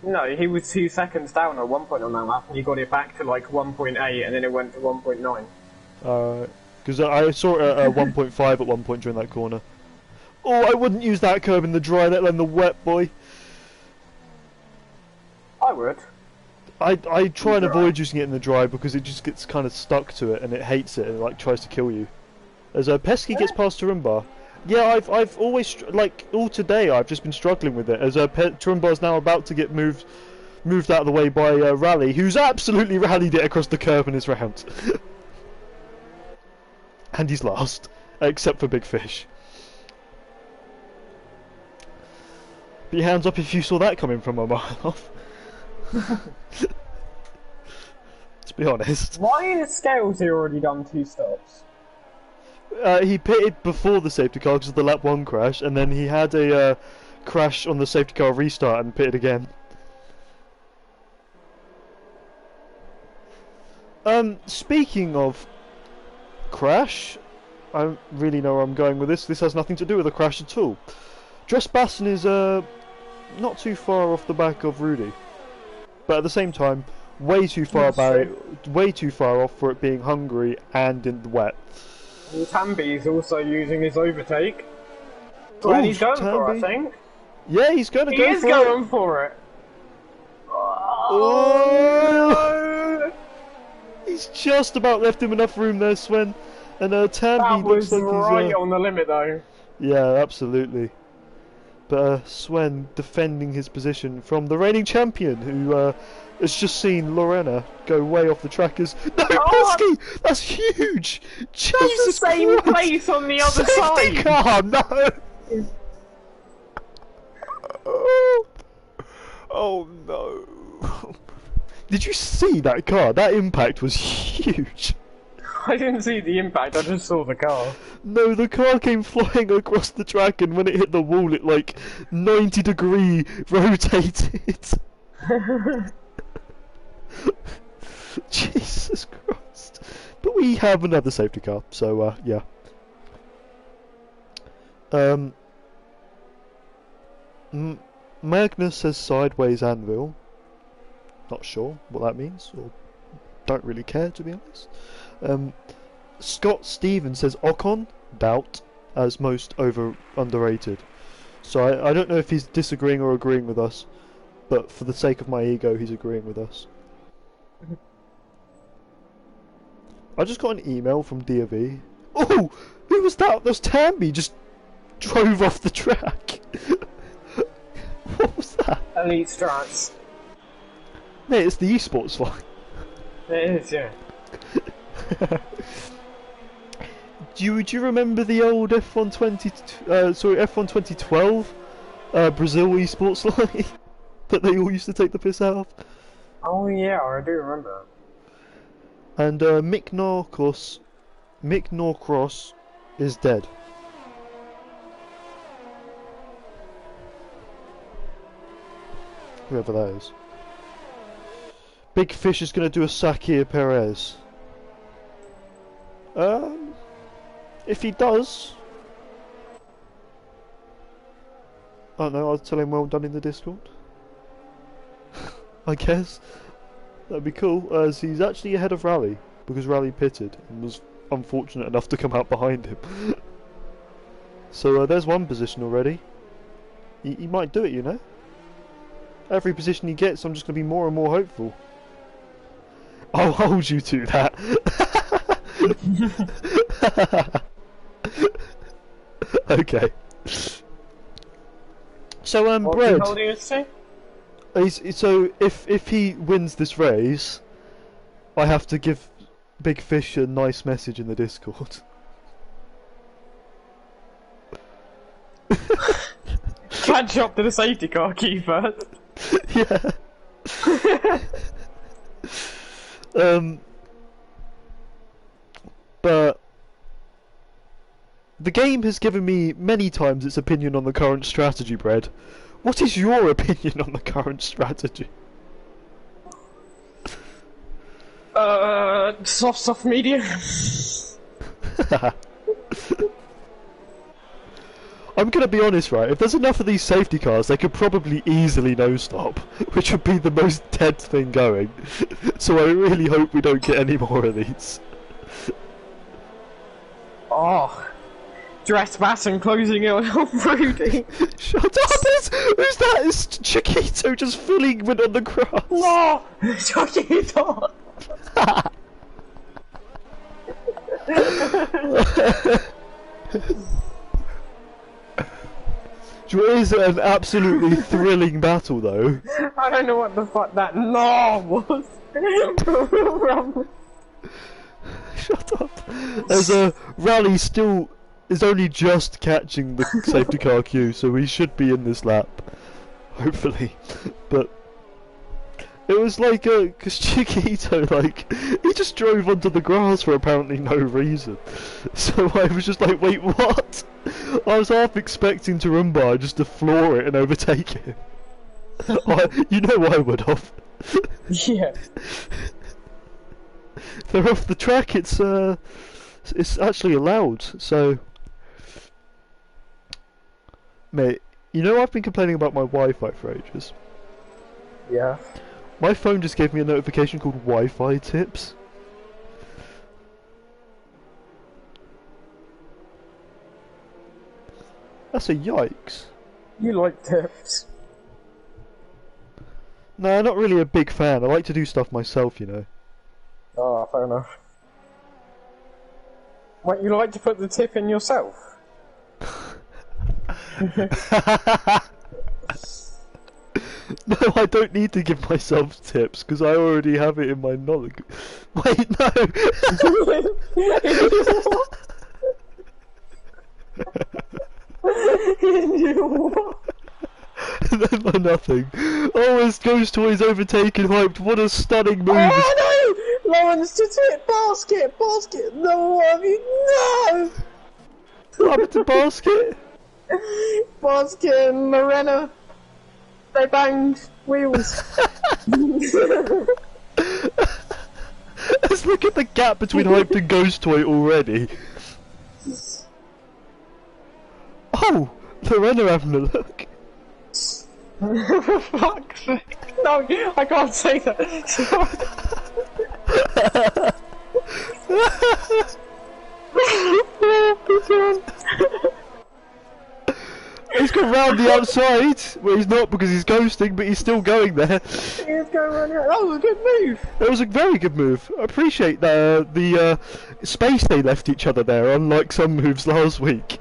No, he was 2 seconds down at one point on that lap, and he got it back to like 1.8, and then it went to 1.9. Because I saw it at 1.5 at one point during that corner. Oh, I wouldn't use that curb in the dry, let alone the wet, boy. I would. I try and avoid using it in the dry because it just gets kind of stuck to it and it hates it and it like tries to kill you. As Pesky gets past Turumbar. Yeah, I've always like all today I've just been struggling with it. As Turumbar's now about to get moved out of the way by Rally, who's absolutely rallied it across the curb in his round. And he's last, except for Big Fish. Put your hands up if you saw that coming from a mile off. Let's be honest. Why in Scales he already done 2 stops? He pitted before the safety car because of the lap 1 crash, and then he had a crash on the safety car restart and pitted again. Speaking of crash, I don't really know where I'm going with this. This has nothing to do with a crash at all. Dressbassen is not too far off the back of Rudy, but at the same time, way too far off for it being Hungary and in the wet. And Tambi's also using his overtake. And he's going for it, I think. Yeah, he's going to go for it. He is going for it. Oh, no. He's just about left him enough room there, Sven. And Tambi looks like he's right on the limit, though. Yeah, absolutely. But Sven defending his position from the reigning champion, who has just seen Lorena go way off the track as... No, Pesky! That's huge! Jesus the same Christ. place on the other Safety side! car, no! Oh no. Did you see that car? That impact was huge. I didn't see the impact, I just saw the car. No, the car came flying across the track and when it hit the wall it like 90-degree rotated. Jesus Christ. But we have another safety car, so yeah. Magnus says sideways anvil. Not sure what that means, or don't really care to be honest. Scott Stevens says Ocon, doubt, as most underrated. So I don't know if he's disagreeing or agreeing with us, but for the sake of my ego, he's agreeing with us. I just got an email from DOV. Oh, who was that? That was Tambi. Just drove off the track. What was that? Elite Strats. Mate, it's the esports line. It is, yeah. Do you remember the old F1 2012 Brazil esports line that they all used to take the piss out of? Oh yeah, I do remember. And Mick Norcross is dead. Whoever that is. Big Fish is going to do a Sakir Perez. If he does, I don't know, I'll tell him well done in the Discord. I guess. That'd be cool, as he's actually ahead of Rally, because Rally pitted and was unfortunate enough to come out behind him. So there's one position already. He might do it, you know. Every position he gets, I'm just going to be more and more hopeful. I'll hold you to that. Okay. So Bread. What holding us to? So if he wins this race, I have to give Big Fish a nice message in the Discord. Catch up to the safety car key first. Yeah. But the game has given me many times its opinion on the current strategy, Brad. What is your opinion on the current strategy? Soft medium. I'm gonna be honest, right? If there's enough of these safety cars, they could probably easily no-stop, which would be the most dead thing going. So I really hope we don't get any more of these. Oh, trespassing, closing it on Rudy. Shut up! Who's that? It's Chiquito just fully went on the grass. No, Chiquito. It is an absolutely thrilling battle, though. I don't know what the fuck that no was. Shut up. As Rally still is only just catching the safety car queue, so we should be in this lap, hopefully. But it was like, cause Chiquito, like, he just drove onto the grass for apparently no reason. So I was just like, wait, what? I was half expecting Tarumba just to floor it and overtake him. You know I would have. Yeah. They're off the track. It's actually allowed. So, mate, you know I've been complaining about my Wi-Fi for ages. Yeah. My phone just gave me a notification called Wi-Fi tips. That's a yikes. You like tips? No, not really a big fan. I like to do stuff myself, you know. Oh, fair enough. What, you like to put the tip in yourself? No, I don't need to give myself tips because I already have it in my knowledge. Wait, no. No, nothing. Oh, as Ghost Toys overtaken Hyped. What a stunning move. Oh no! Lawrence to tip! Basket! No, I mean, no! What happened to Basket? Basket and Lorena. They banged wheels. Let's look at the gap between Hyped and Ghost Toy already. Oh! Lorena having a look. For fuck's sake. No, I can't say that. He's gone round the outside. Well, he's not because he's ghosting, but he's still going there. He's going around here. That was a good move. It was a very good move. I appreciate the space they left each other there, unlike some moves last week.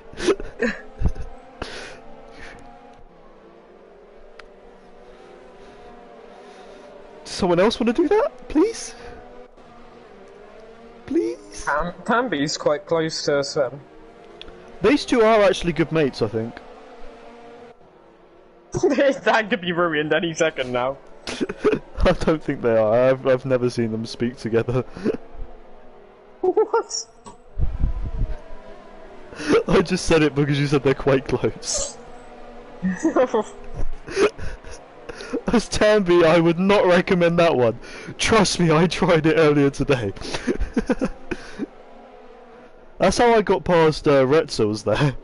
Does someone else want to do that, please? Please? Tambi's quite close to Sven. These two are actually good mates, I think. That could be ruined any second now. I don't think they are. I've never seen them speak together. What? I just said it because you said they're quite close. As Tambi, I would not recommend that one. Trust me, I tried it earlier today. That's how I got past Retzels there.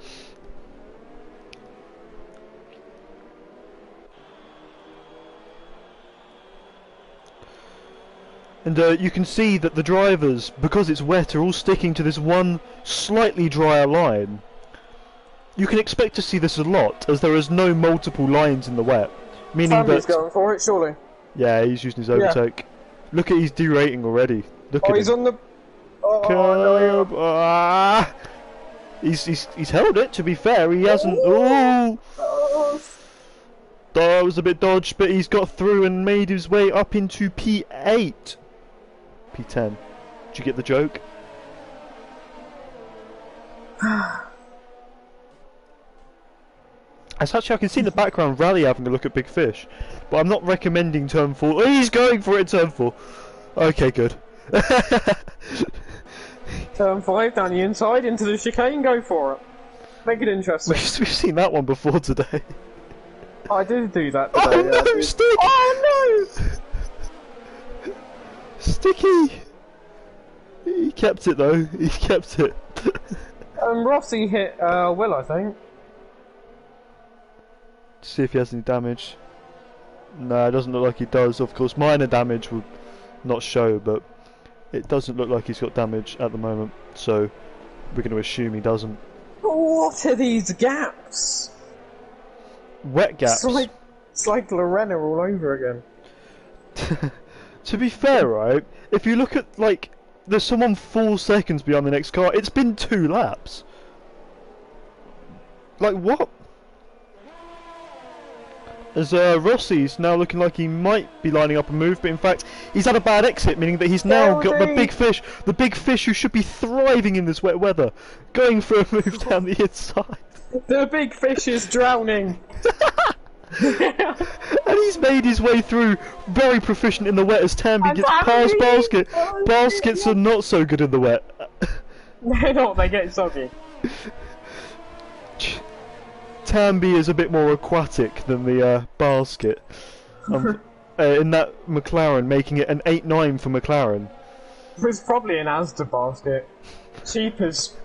And you can see that the drivers, because it's wet, are all sticking to this one slightly drier line. You can expect to see this a lot, as there is no multiple lines in the wet. Meaning Tambi's that... going for it, surely. Yeah, he's using his overtake. Yeah. Look at his derating already. Look at he's him. On the... Curb. Ah. He's held it, to be fair. He hasn't... Oh! That was a bit dodged, but he's got through and made his way up into P8. P10. Do you get the joke? As actually, I can see in the background Rally having a look at Big Fish, but I'm not recommending turn 4. Oh, he's going for it turn 4. Okay, good. Turn 5 down the inside into the chicane, go for it. Make it interesting. We've seen that one before today. I did do that today. Oh no, yeah, Stick! Oh no! Sticky! He kept it though, he kept it. Rossi hit Will, I think. See if he has any damage. No, it doesn't look like he does. Of course, minor damage will not show, but it doesn't look like he's got damage at the moment, so we're going to assume he doesn't. What are these gaps? Wet gaps. It's like Lorena all over again. To be fair, right, if you look at, like, there's someone 4 seconds behind the next car, it's been 2 laps. Like, what? As Rossi's now looking like he might be lining up a move, but in fact he's had a bad exit, meaning that he's now got the big fish who should be thriving in this wet weather, going for a move down the inside. The big fish is drowning. And he's made his way through, very proficient in the wet as Tamby gets past Basket. Baskets are not so good in the wet. They're not, they get soggy. Tamby is a bit more aquatic than the Basket. In that McLaren, making it an 8-9 for McLaren. It's probably an Asda basket. Cheap as...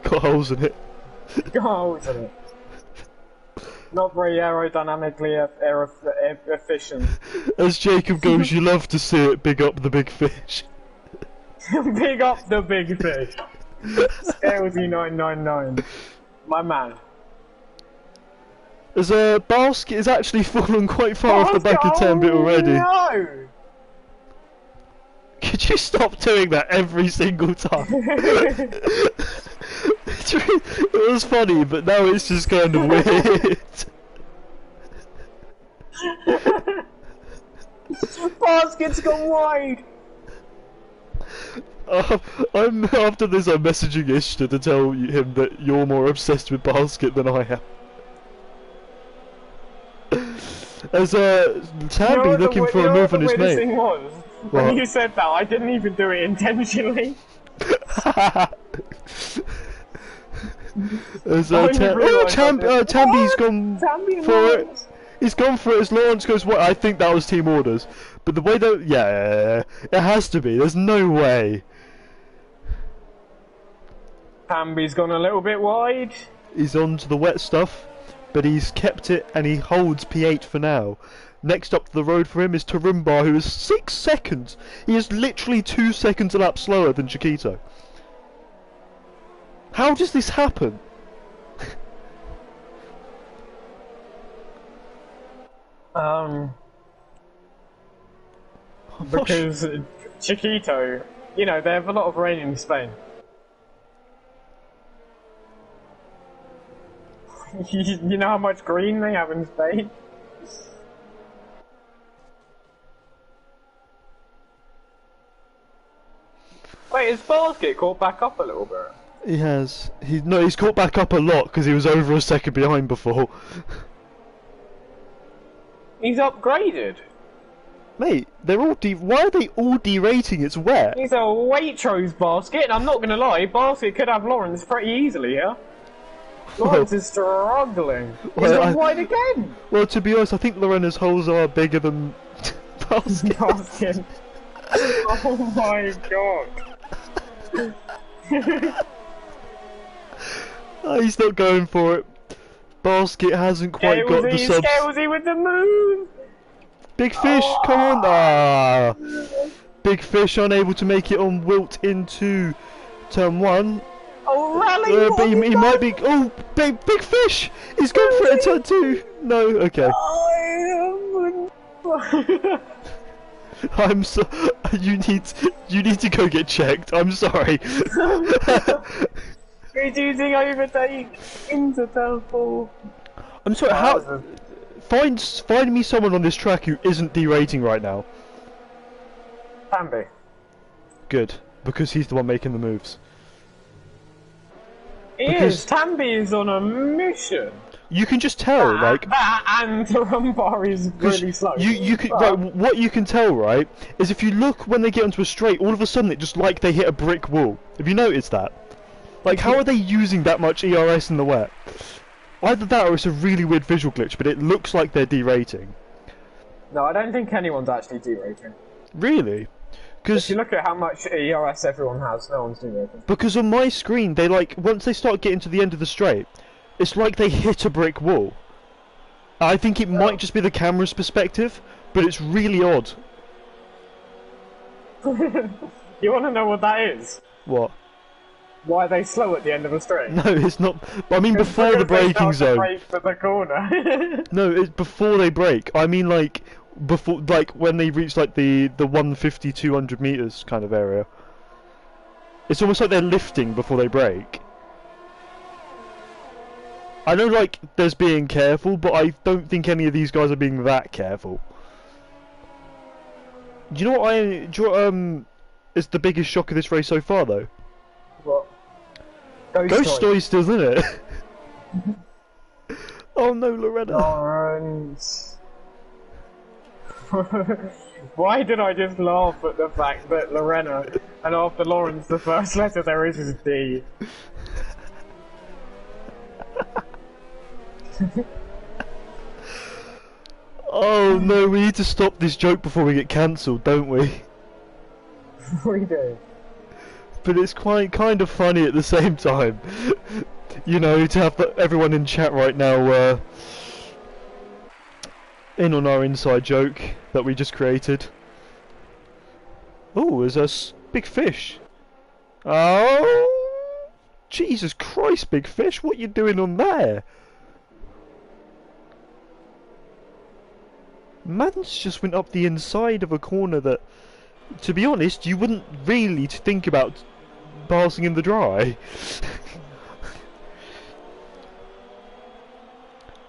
Got holes in it. Got holes in it. Not very aerodynamically efficient. As Jacob goes, you love to see it, big up the big fish. Big up the big fish. Scalesy 999. My man. As a Basket is actually fallen quite far off the back of Tambit already. No! Could you stop doing that every single time? It was funny, but now it's just kind of weird. Basket's gone wide! After this, I'm messaging Ishta to tell him that you're more obsessed with Basket than I am. As Tamby looking for a move on his mate. Thing was, when you said that, I didn't even do it intentionally. As Tamby's gone for it. He's gone for it as Lawrence goes, what? I think that was team orders. But the way that, yeah, it has to be. There's no way. Tamby's gone a little bit wide. He's on to the wet stuff, but he's kept it and he holds P8 for now. Next up to the road for him is Tarumbar, who is 6 seconds. He is literally 2 seconds a lap slower than Chiquito. How does this happen? Because Chiquito, you know, they have a lot of rain in Spain. You know how much green they have in Spain? Wait, is Basket caught back up a little bit? He has. He's caught back up a lot because he was over a second behind before. He's upgraded. Mate, they're all why are they all derating? It's wet. He's a Waitrose Basket, and I'm not gonna lie, Basket could have Lawrence pretty easily here. Lawrence is struggling. He's gone wide again. Well, to be honest, I think Lorena's holes are bigger than Basket. Oh my god. Oh, he's not going for it. Basket hasn't quite got the subs. Scalesy with the move! Big Fish, come on! Ah! Big Fish unable to make it on Wilt into turn 1. Oh, Rally! But he might be. Oh, big Fish! He's going for it in turn 2! No, okay. I'm so. You need to go get checked. I'm sorry. Reducing overtake into turn 4. I'm sorry. How? Find me someone on this track who isn't derating right now. Tamby. Good, because he's the one making the moves. Tambi is on a mission. You can just tell, like... And Rumbar is really slow. You can, right, what you can tell, right, is if you look when they get onto a straight, all of a sudden it just like they hit a brick wall. Have you noticed that? Like, how are they using that much ERS in the wet? Either that or it's a really weird visual glitch, but it looks like they're derating. No, I don't think anyone's actually derating. Really? If you look at how much ERS everyone has, no one's derating. Because on my screen, they like, once they start getting to the end of the straight, it's like they hit a brick wall. I think it might just be the camera's perspective, but it's really odd. You want to know what that is? What? Why are they slow at the end of a straight? No, it's not. I mean, before the braking zone. Brake for the corner. No, it's before they brake. I mean, like before, like when they reach like the 150, 200 meters kind of area. It's almost like they're lifting before they brake. I know, like, there's being careful, but I don't think any of these guys are being that careful. Do you know what is the biggest shock of this race so far, though? What? Ghost Story still, isn't it? Oh no, Lorena. Lawrence. Why did I just laugh at the fact that Lorena, and after Lawrence the first letter there is D? Oh no, we need to stop this joke before we get cancelled, don't we? We do. But it's quite kind of funny at the same time. You know, to have everyone in chat right now in on our inside joke that we just created. Oh, there's a big fish. Oh, Jesus Christ, big fish! What you doing on there? Man's just went up the inside of a corner that, to be honest, you wouldn't really think about passing in the dry.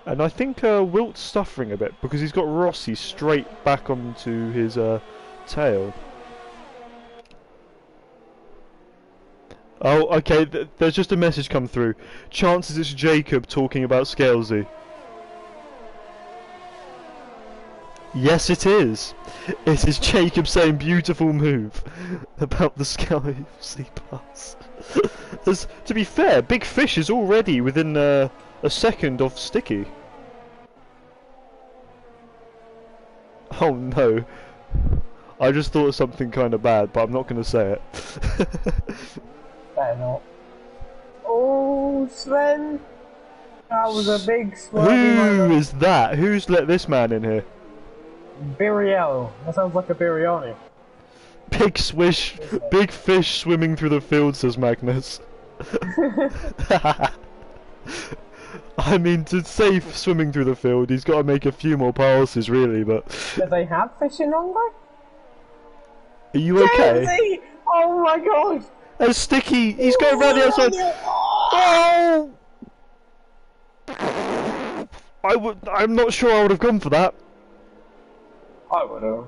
And I think Wilt's suffering a bit because he's got Rossi straight back onto his tail. Oh, okay, there's just a message come through. Chances it's Jacob talking about Scalesy. Yes, it is. It is Jacob saying beautiful move about the Scalesy pass. To be fair, Big Fish is already within a second of Sticky. Oh no. I just thought of something kind of bad, but I'm not going to say it. Better not. Oh, Sven! That was a big swervy moment. Who is that? Who's let this man in here? Biriel. That sounds like a biryani. Big fish swimming through the field, says Magnus. I mean, to say swimming through the field, he's got to make a few more passes, really, but... Do they have fish in Hungary? Are you okay? Kenzie! Oh my god! And Sticky, he's going round the outside. Oh! I'm not sure I would have gone for that. I would have.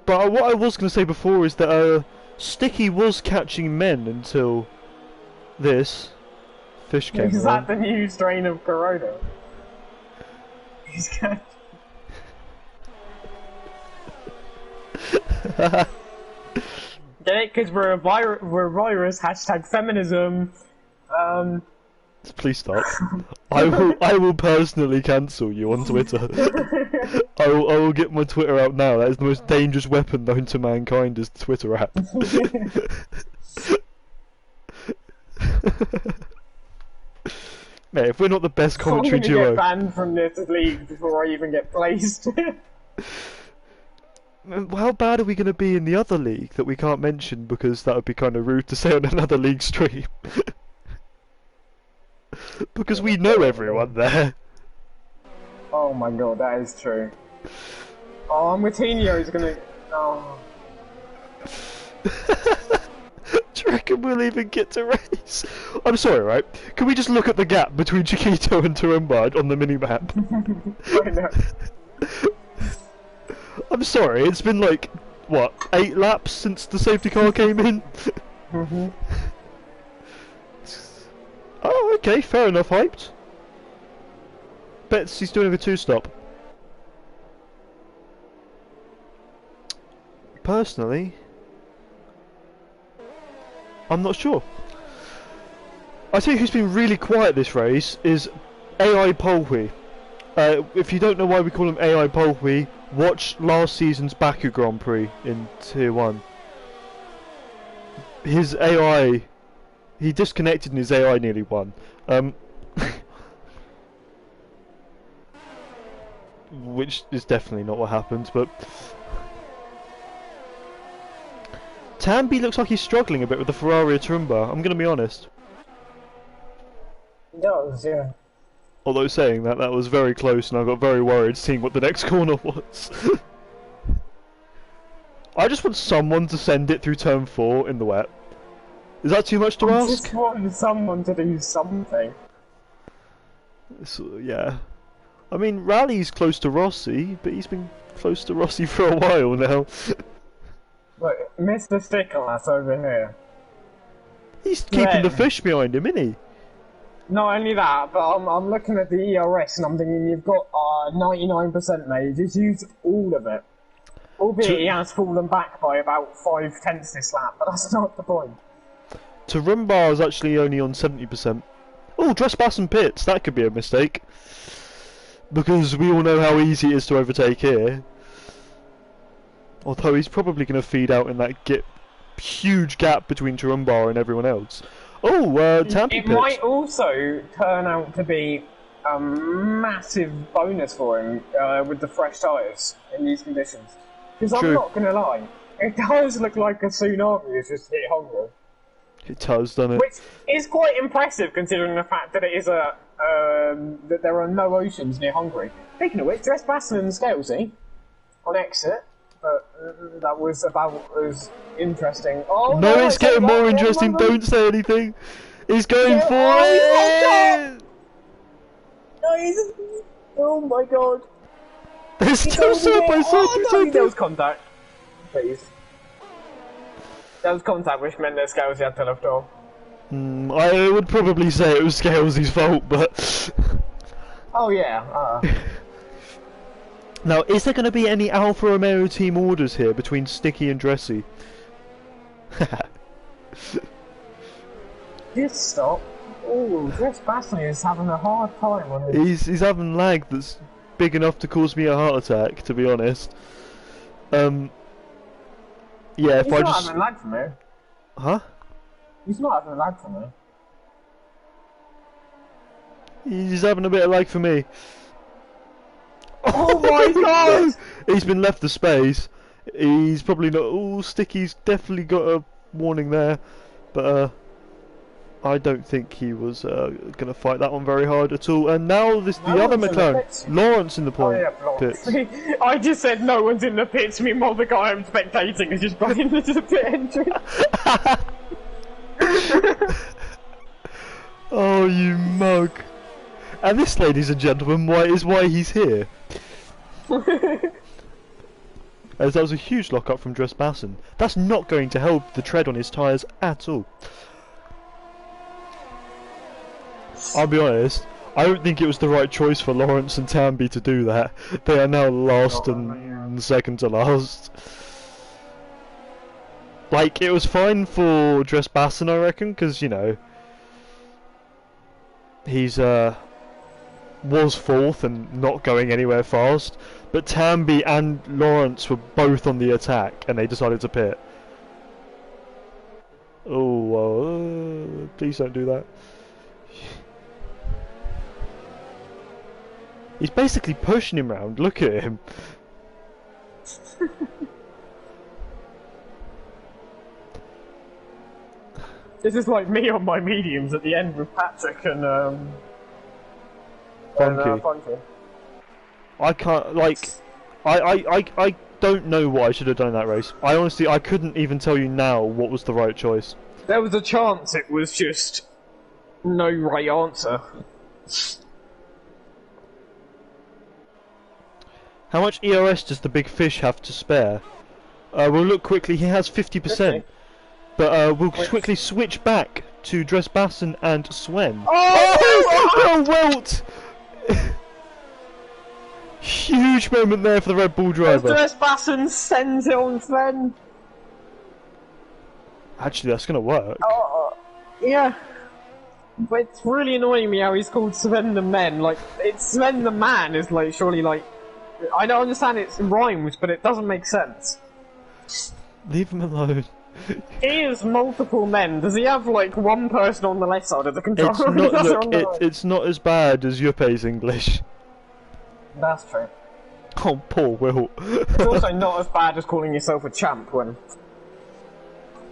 But what I was going to say before is that Sticky was catching men until this fish came Is along. that the new strain of Corona? He's catching... Get it? Because we're a virus, hashtag feminism. Please stop. I will personally cancel you on Twitter. I will get my Twitter out now. That is the most dangerous weapon known to mankind, is the Twitter app. Mate, if we're not the best commentary duo... I'm gonna get banned from this league before I even get placed. How bad are we going to be in the other league that we can't mention because that would be kind of rude to say on another league stream? Because we know everyone there. Oh my god, that is true. Oh, Martinho is gonna... Oh. Do you reckon we'll even get to race? I'm sorry, right? Can we just look at the gap between Chiquito and Turumbard on the minimap? I know. I'm sorry, it's been like what, 8 laps since the safety car came in? Mhm. Oh, okay, fair enough, hyped. Bets he's doing a 2-stop. Personally, I'm not sure. I tell you who's been really quiet this race is AI Polhui. If you don't know why we call him AI Polhui, watch last season's Baku Grand Prix in Tier 1. His AI, he disconnected and his AI nearly won. Which is definitely not what happened, but... Tambi looks like he's struggling a bit with the Ferrari Turumba, I'm gonna be honest. He does, yeah. Although saying that, that was very close and I got very worried seeing what the next corner was. I just want someone to send it through turn 4 in the wet. Is that too much to I ask? just want someone to do something. So, yeah. I mean, Rally's close to Rossi, but he's been close to Rossi for a while now. Look, Mr. Sticklass over here. He's keeping the fish behind him, isn't he? Not only that, but I'm looking at the ERS and I'm thinking you've got 99%, mate. Just use all of it. Albeit he has fallen back by about 5/10 this lap, but that's not the point. Turumba is actually only on 70%. Oh, Trespass pits, that could be a mistake. Because we all know how easy it is to overtake here. Although he's probably going to feed out in that huge gap between Turumba and everyone else. Oh, Tampa It might also turn out to be a massive bonus for him with the fresh tyres in these conditions. Because I'm not going to lie, it does look like a tsunami has just hit Hungary. It does, doesn't it? Which is quite impressive considering the fact that it is that there are no oceans near Hungary. Speaking of which, Trespass and Scalesy on exit. But that was about as interesting. Oh, no, it's getting more interesting. Don't say anything. He's going for it. No, oh my god. They're still side by side. There was contact. Please. There was contact, which meant that Scalesy had to lift off. I would probably say it was Scalesy's fault, but. Oh yeah. Now, is there going to be any Alfa Romeo team orders here between Sticky and Dressy? Just stop. Oh, Dress Bassney is having a hard time on his... He's having lag that's big enough to cause me a heart attack, to be honest. Yeah, if I just... He's not having lag for me. Huh? He's not having lag for me. He's having a bit of lag for me. Oh my god! He's been left the space. He's probably not. Oh, Sticky's definitely got a warning there, but I don't think he was going to fight that one very hard at all. And now the other McLaren, Lawrence in the point pits. I just said no one's in the pits. Meanwhile, the guy I'm spectating has just gone into the pit entrance. Oh, you mug! And this, ladies and gentlemen, is why he's here. As that was a huge lock-up from Dressbassen. That's not going to help the tread on his tyres at all. I'll be honest, I don't think it was the right choice for Lawrence and Tamby to do that. They are now last and second to last. Like, it was fine for Dressbassen, I reckon, because, you know, he's was fourth and not going anywhere fast, but Tamby and Lawrence were both on the attack and they decided to pit. Oh, please don't do that. He's basically pushing him round, look at him. This is like me on my mediums at the end with Patrick and Funky. I can't, like, I don't know what I should have done in that race. I couldn't even tell you now what was the right choice. There was a chance it was just no right answer. How much ERS does the big fish have to spare? We'll look quickly. He has 50%. Okay. But we'll quickly switch back to Dresbassen and Sven. Oh! Oh, Welt! Huge moment there for the Red Bull driver. Dresbassen sends it on Sven. Actually, that's going to work. Oh, yeah. But it's really annoying me how he's called Sven the Men. Like, it's Sven the Man is like, surely like... I don't understand it rhymes, but it doesn't make sense. Leave him alone. He is multiple men. Does he have like one person on the left side of the controller? It's not as bad as Yuppe's English. That's true. Oh, poor Will. It's also not as bad as calling yourself a champ when...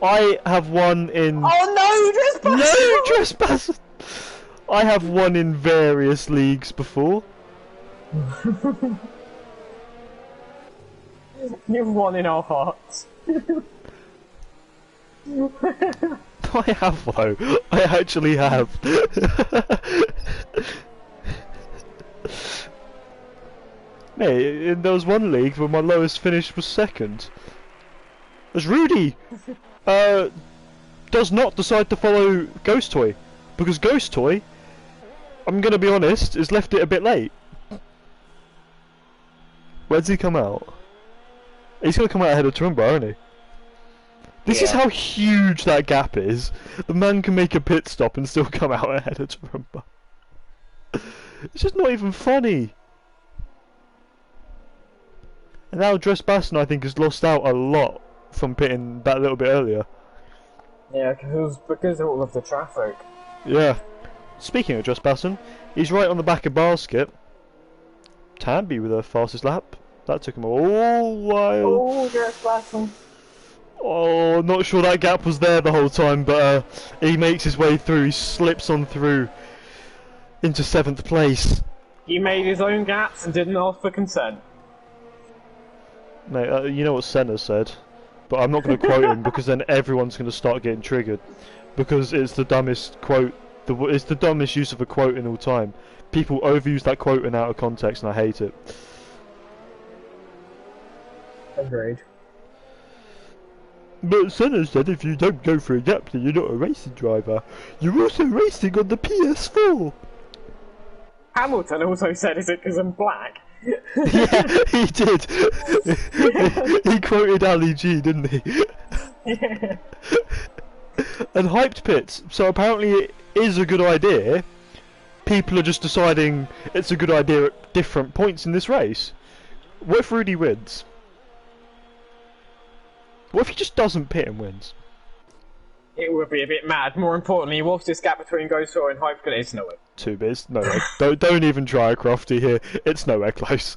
I have one in... Oh no, Trespass! No, Trespass! I have won in various leagues before. You've won in our hearts. I have though. I actually have. Hey, there was one league where my lowest finish was second. As Rudy does not decide to follow Ghost Toy, because Ghost Toy, I'm gonna be honest, has left it a bit late. Where's he come out? He's gonna come out ahead of Trumba, isn't he? This is how huge that gap is. The man can make a pit stop and still come out ahead of Trumba. It's just not even funny. And now Dresbassen, I think, has lost out a lot from pitting that little bit earlier. Yeah, because of all of the traffic. Yeah. Speaking of Dresbassen, he's right on the back of Basket. Tamby with her fastest lap. That took him a while. Oh, Dresbassen. Oh, not sure that gap was there the whole time, but he makes his way through. He slips on through into 7th place. He made his own gaps and didn't ask for consent. Mate, you know what Senna said, but I'm not going to quote him because then everyone's going to start getting triggered, because it's the dumbest quote. It's the dumbest use of a quote in all time. People overuse that quote in out of context, and I hate it. Agreed. But Senna said if you don't go for a gap, then you're not a racing driver. You're also racing on the PS4. Hamilton also said, "Is it because I'm black?" Yeah, he did. He quoted Ali G, didn't he? Yeah. And hyped pits. So apparently it is a good idea. People are just deciding it's a good idea at different points in this race. What if Rudy wins? What if he just doesn't pit and wins? It would be a bit mad. More importantly, what's this gap between Ghost Toy and Hype? It's nowhere. 2 bits, no way. don't even try, Crofty here. It's nowhere close.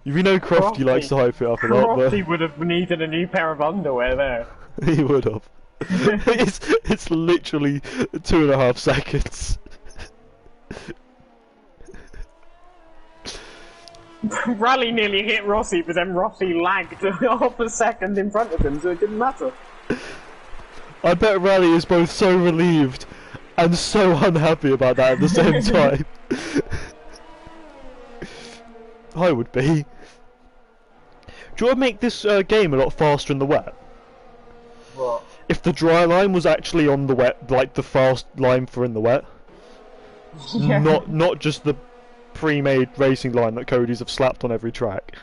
You know Crofty likes to hype it up a lot, but Crofty would have needed a new pair of underwear there. he would have. It's literally 2.5 seconds. Rally nearly hit Rossi, but then Rossi lagged half a second in front of him, so it didn't matter. I bet Rally is both so relieved and so unhappy about that at the same time. I would be. Do you want to make this game a lot faster in the wet? What? If the dry line was actually on the wet, like the fast line for in the wet, Yeah. not just the pre-made racing line that Cody's have slapped on every track.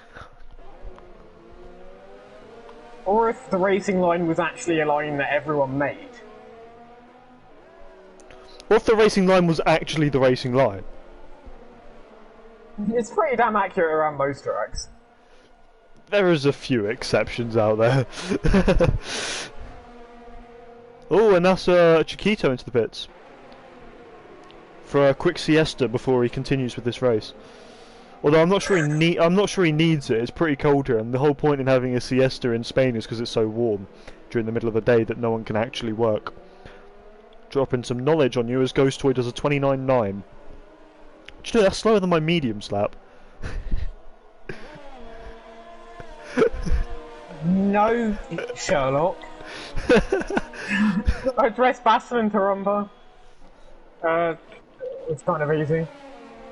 Or if the racing line was actually a line that everyone made. Or if the racing line was actually the racing line. It's pretty damn accurate around most tracks. There is a few exceptions out there. Oh, and that's Chiquito into the pits for a quick siesta before he continues with this race. Although I'm not sure he needs it. It's pretty cold here, and the whole point in having a siesta in Spain is because it's so warm during the middle of the day that no one can actually work. Dropping some knowledge on you as Ghost Toy does a 29.9. Do you know that's slower than my medium slap? No, Sherlock. I dressed Basson and Tarumba. It's kind of easy.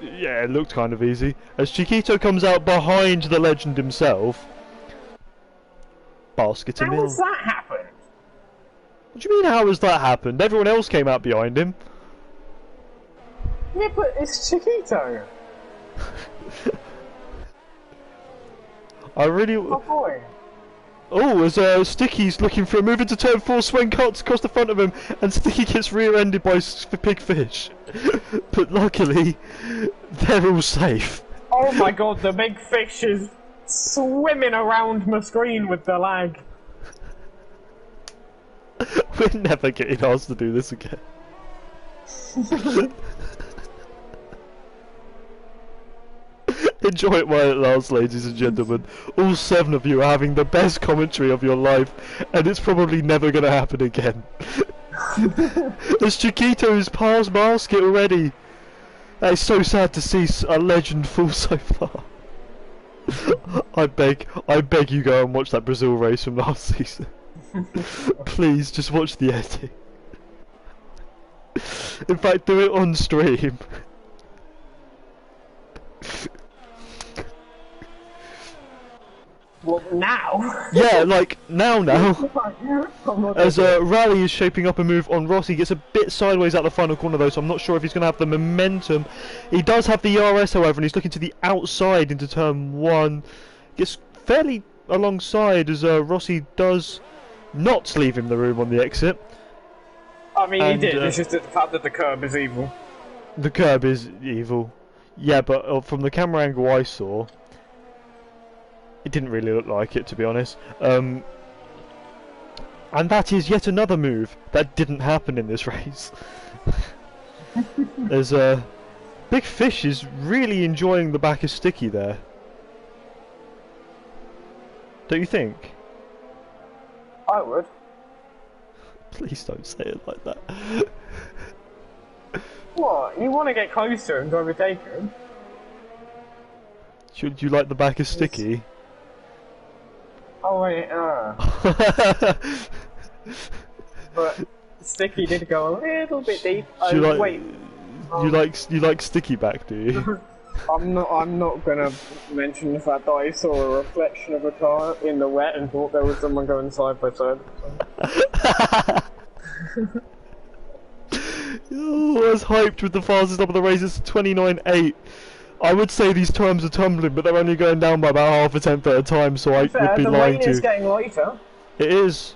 Yeah, it looked kind of easy. As Chiquito comes out behind the legend himself. Basket a How mil. has that happened? What do you mean, how has that happened? Everyone else came out behind him. Yeah, but it's Chiquito. I really... Oh boy. Oh, as Sticky's looking for a move into turn 4, Swen cuts across the front of him, and Sticky gets rear-ended by Pig Fish. But luckily, they're all safe. Oh my god, the big fish is swimming around my screen with the lag. We're never getting asked to do this again. Enjoy it while it lasts, ladies and gentlemen. All 7 of you are having the best commentary of your life, and it's probably never going to happen again. As Chiquito has passed Basket already. It's so sad to see a legend fall so far. I beg you go and watch that Brazil race from last season. Please, just watch the editing. In fact, do it on stream. Well, now? Yeah, like, now. As Rally is shaping up a move on Ross, he gets a bit sideways out the final corner though, so I'm not sure if he's going to have the momentum. He does have the ERS however, and he's looking to the outside into turn 1. Gets fairly alongside as Rossi does not leave him the room on the exit. I mean, he did, it's just the fact that the curb is evil. The curb is evil. Yeah, but from the camera angle I saw, it didn't really look like it, to be honest. And that is yet another move that didn't happen in this race. There's Big Fish is really enjoying the back of Sticky there. Don't you think? I would. Please don't say it like that. What? You want to get closer and overtake him? Should you like the back of Sticky? Oh wait, but Sticky did go a little bit deep. You like, wait. You like Sticky back, do you? I'm not gonna mention the fact that I saw a reflection of a car in the wet and thought there was someone going side by side. Oh, I was hyped with the fastest lap of the race. It's 29.8. I would say these times are tumbling, but they're only going down by about half a tenth at a time, so I would be lying to you. The rain is getting lighter. It is.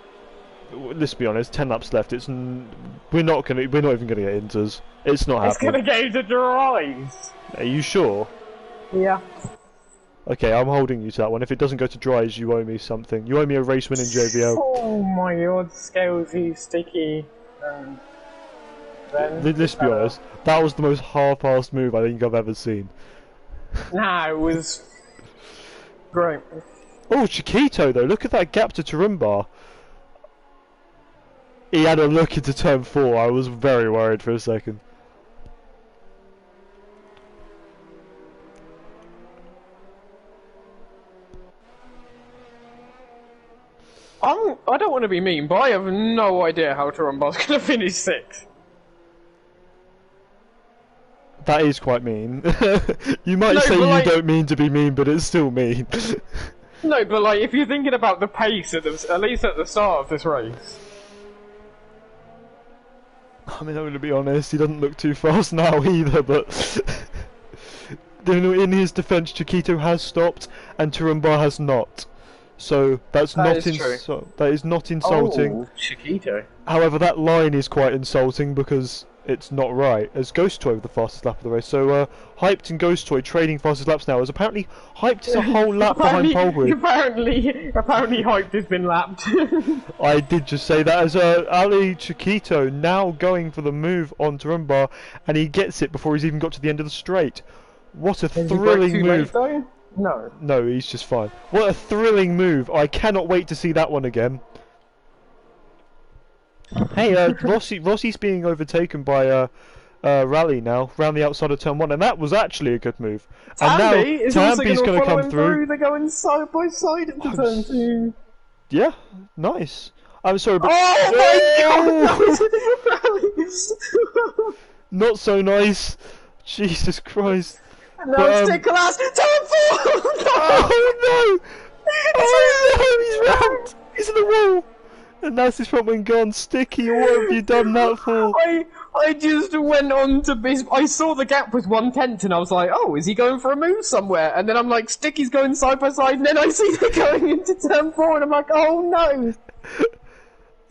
Let's be honest. 10 laps left. We're not even gonna get inters. It's not happening. It's gonna go into dries. Are you sure? Yeah. Okay, I'm holding you to that one. If it doesn't go to dries, you owe me something. You owe me a race win in JVL. Oh my god, Scalesy, Sticky. Let's be honest. That was the most half-assed move I think I've ever seen. Nah, it was great. Oh, Chiquito though, look at that gap to Tarumba. He had a look into turn 4, I was very worried for a second. I don't want to be mean, but I have no idea how Tarumba's going to finish 6th. That is quite mean. You might say you don't mean to be mean, but it's still mean. No, but like, if you're thinking about the pace, at least at the start of this race. I mean, I'm going to be honest, he doesn't look too fast now either, but... in his defence, Chiquito has stopped, and Tarumba has not. So, that is not insulting. Oh, Chiquito. However, that line is quite insulting because it's not right, as Ghost Toy with the fastest lap of the race. So, Hyped and Ghost Toy trading fastest laps now, as apparently Hyped is a whole lap behind Polwood. Apparently Hyped has been lapped. I did just say that, as Ali Chiquito now going for the move on Tarumba, and he gets it before he's even got to the end of the straight. What a thrilling move. No. No, he's just fine. What a thrilling move. I cannot wait to see that one again. Hey, Rossi's being overtaken by Rally now, round the outside of turn 1, and that was actually a good move. And now Tambi's going to come through. They're going side by side into turn 2. Yeah, nice. I'm sorry, but... Oh my god! Not so nice. Jesus Christ. No, it's Nicholas! Turn 4! Oh no! Oh no, he's rammed! He's in the wall! And that's his front wing gone. Sticky, what have you done that for? I just went on to I saw the gap was 1/10 and I was like, oh, is he going for a move somewhere? And then I'm like, Sticky's going side by side, and then I see they're going into turn 4 and I'm like, oh no!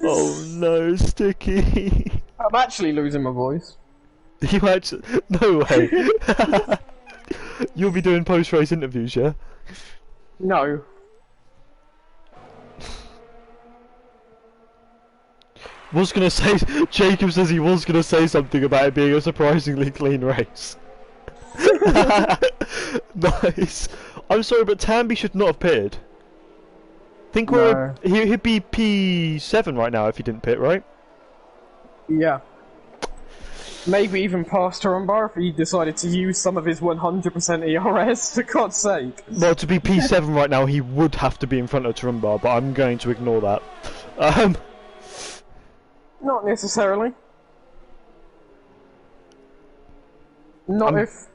Oh no, Sticky. I'm actually losing my voice. You actually... No way. You'll be doing post-race interviews, yeah? No. Was gonna say... Jacob says he was gonna say something about it being a surprisingly clean race. Nice. I'm sorry, but Tamby should not have pitted. Think we're... He'd be P7 right now if he didn't pit, right? Yeah. Maybe even past Turumbar if he decided to use some of his 100% ERS, for God's sake. Well, to be P7 right now, he would have to be in front of Turumbar, but I'm going to ignore that. Not necessarily. Not if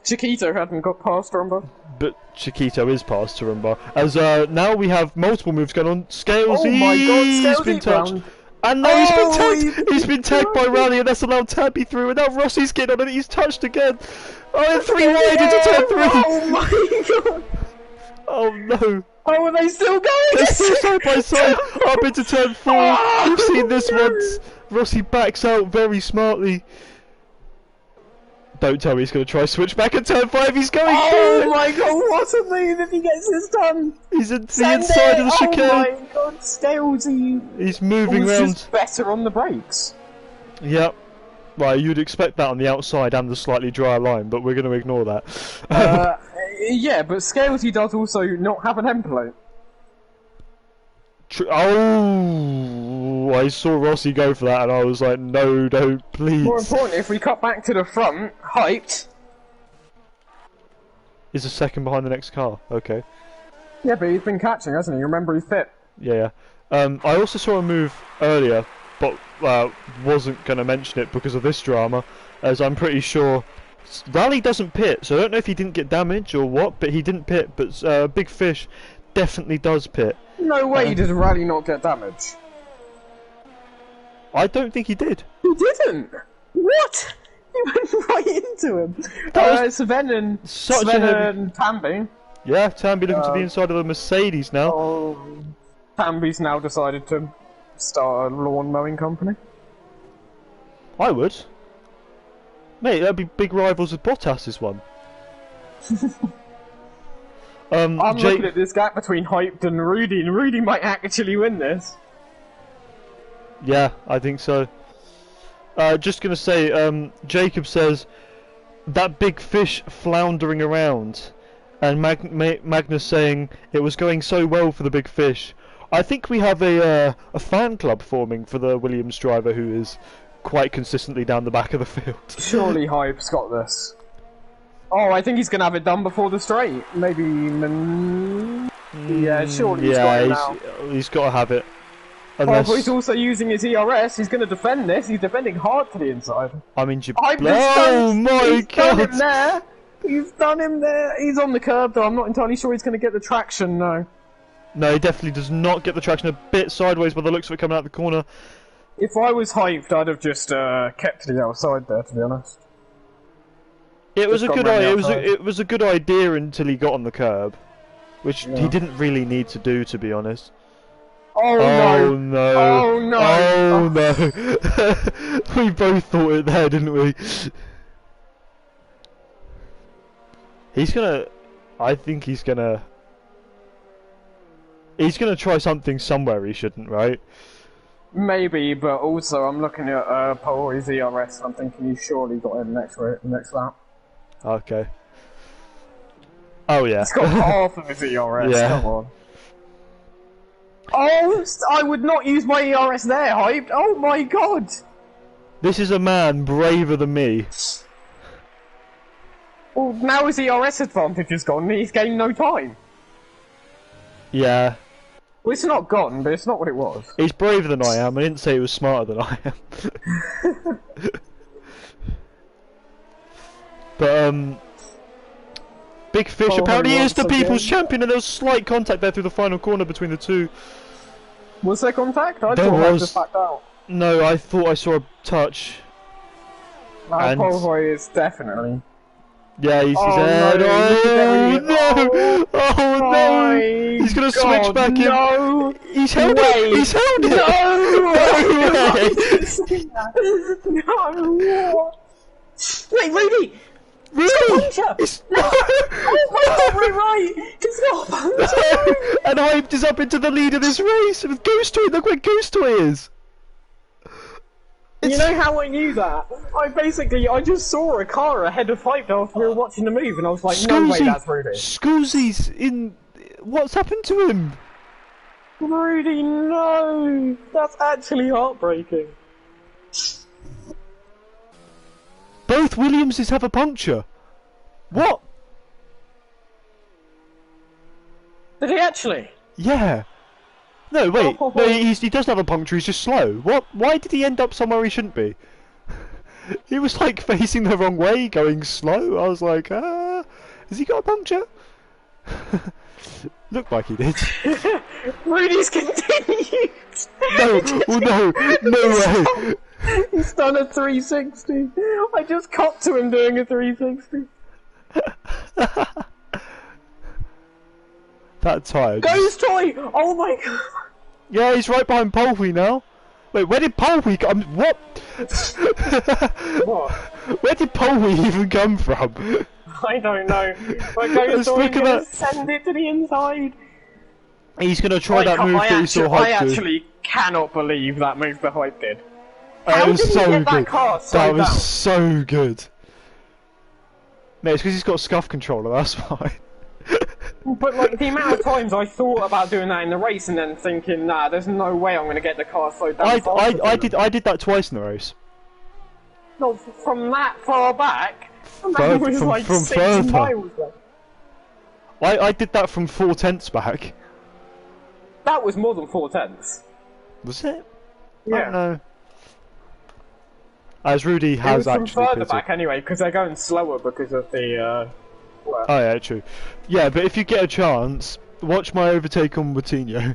Chiquito hadn't got past Turumbar. But Chiquito is past Turumbar. As now we have multiple moves going on. Scales, oh my God, he's been touched. And now he's been tagged! He's been tagged by Rally, and that's allowed Tabby through, and now Rossi's getting on it, he's touched again! Oh, and 3 wide into turn 3! Oh my God! Oh no! Oh, are they still going? They're still side by side, up into turn 4! We've seen this once! Rossi backs out very smartly. Don't tell me he's going to try switch back at turn 5, he's going Oh my God, what a move if he gets this done! He's at the inside of the chicane! Oh my God, Scales, he's moving around. Just better on the brakes. Yep. Right, you'd expect that on the outside and the slightly drier line, but we're going to ignore that. Yeah, but Scales does also not have an end plate. Oh, I saw Rossi go for that and I was like, no, don't, please. More important, if we cut back to the front, hyped. Is a second behind the next car, okay. Yeah, but he's been catching, hasn't he? Remember, he's fit. Yeah. I also saw a move earlier, but wasn't going to mention it because of this drama, as I'm pretty sure Rally doesn't pit, so I don't know if he didn't get damage or what, but he didn't pit, but Big Fish definitely does pit. No way did Rally not get damage. I don't think he did. He didn't! What? He went right into him. Sven and Tamby. Yeah, Tamby looking to the inside of the Mercedes now. Oh, Tamby's now decided to start a lawn mowing company. I would. Mate, that'd be big rivals with Bottas's one. I'm looking at this gap between Hyped and Rudy might actually win this. Yeah, I think so. Just gonna say, Jacob says that Big Fish floundering around, and Magnus saying it was going so well for the Big Fish. I think we have a fan club forming for the Williams driver who is quite consistently down the back of the field. Surely Hype's got this. Oh, I think he's going to have it done before the straight. Maybe... yeah, surely he's got it now. He's got to have it. Unless... Oh, but he's also using his ERS. He's going to defend this. He's defending hard to the inside. I mean... Oh my God! Done him there! He's done him there! He's on the curb though. I'm not entirely sure he's going to get the traction, no. No, he definitely does not get the traction. A bit sideways by the looks of it coming out the corner. If I was Hyped, I'd have just kept to the outside there, to be honest. It was a good idea. It was a good idea until he got on the curb, which he didn't really need to do, to be honest. Oh no! Oh no! Oh no! We both thought it there, didn't we? He's gonna. I think he's gonna. He's gonna try something somewhere he shouldn't, right? Maybe, but also I'm looking at Paul's ERS. I'm thinking he's surely got him next lap. Okay. Oh yeah. He's got half of his ERS. Yeah. Come on. Oh, I would not use my ERS there, Hyped. Oh my God. This is a man braver than me. Well, now his ERS advantage is gone. He's gained no time. Yeah. Well, it's not gone, but it's not what it was. He's braver than I am. I didn't say he was smarter than I am. But Big Fish Oh, apparently is the once people's again. champion, and there was slight contact there through the final corner between the two. Was there contact? I There thought I was. just backed out. No, I thought I saw a touch. That And- Polvoy is definitely. Yeah, he's Oh, head. no, Oh no! Oh no! My He's gonna God, switch back in. no! He's held Wait. it. He's held it. No! No! What? Wait, Rudy! Really? Puncture! It's No! Oh, we're right! It's not a puncture! and hyped is up into the lead of this race with Ghost Toy. Look where Ghost Toy is. You know how I knew that? I just saw a car ahead of Hype after we were watching the move, and I was like, no way, that's Rudy. Scoozy's in. What's happened to him? Rudy, no! That's actually heartbreaking. Both Williamses have a puncture. What? Did he actually? Yeah. No, wait. Oh. No, he does have a puncture. He's just slow. What? Why did he end up somewhere he shouldn't be? He was like facing the wrong way, going slow. I was like, has he got a puncture? Looked like he did. Rudy's continued! No, well, no way. He's done a 360. I just copped to him doing a 360. That tired. Ghost Toy! Oh my god! Yeah, he's right behind Polwy now. Wait, where did Polwy come? What? What? Where did Polwy even come from? I don't know. But Ghost Toy look at gonna that. send it to the inside. He's gonna try that move that he saw I Hype do. actually cannot believe that move that Hype did. That How was did he so get that good. car so That was down? so good. Mate, it's because he's got a scuff controller, that's why. But like the amount of times I thought about doing that in the race and then thinking, nah, there's no way I'm gonna get the car slowed down. I did that twice in the race. Not from that far back. That Further- was from- like from 6 further. miles back. I did that from 4/10 back. That was more than 4/10. Was it? I Yeah. don't know. As Rudy It has was from actually further pitted. back anyway, because they're going slower because of the. Oh yeah, true. Yeah, but if you get a chance, watch my overtake on Coutinho.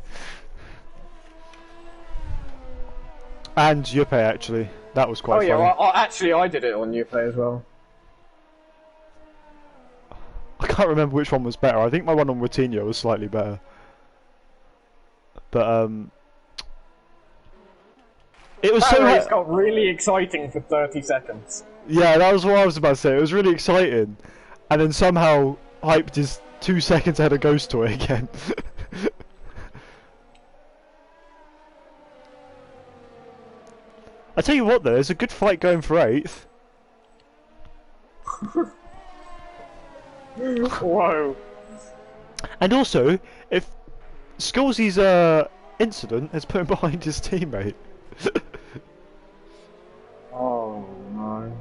And Yuppe actually. That was quite Oh yeah, funny. actually I did it on Uplay as well. I can't remember which one was better. I think my one on Coutinho was slightly better. But it was That so race got really exciting for 30 seconds. yeah, that was what I was about to say. It was really exciting, and then somehow Hyped is 2 seconds ahead of Ghost Toy again. I tell you what, though, there's a good fight going for 8th. Whoa. And also, if Scorsese incident has put him behind his teammate. Oh no.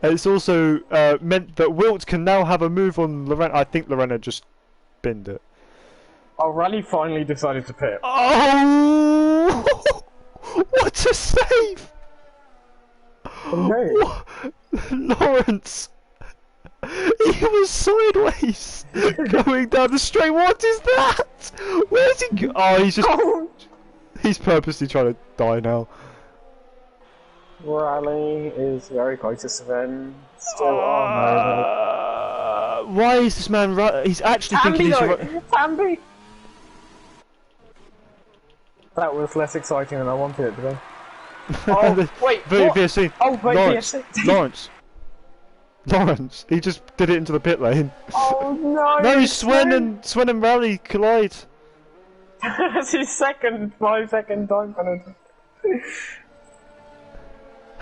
And it's also meant that Wilt can now have a move on Lorena. I think Lorena just binned it. Oh, Rally finally decided to pit. Oh! What a save! Okay. Lawrence! He was sideways going down the straight. What is that? Where's he go? Oh, he's just. Oh. He's purposely trying to die now. Rally is very close to Sven. Still Why is this man he's actually Tambi thinking though! he's Tambi! That was less exciting than I wanted it to be. Oh, wait, what? VSC. Oh, wait, Lawrence. VSC. Lawrence. He just did it into the pit lane. Oh no! No, Sven and Rally collide. That's his second 5-second time penalty.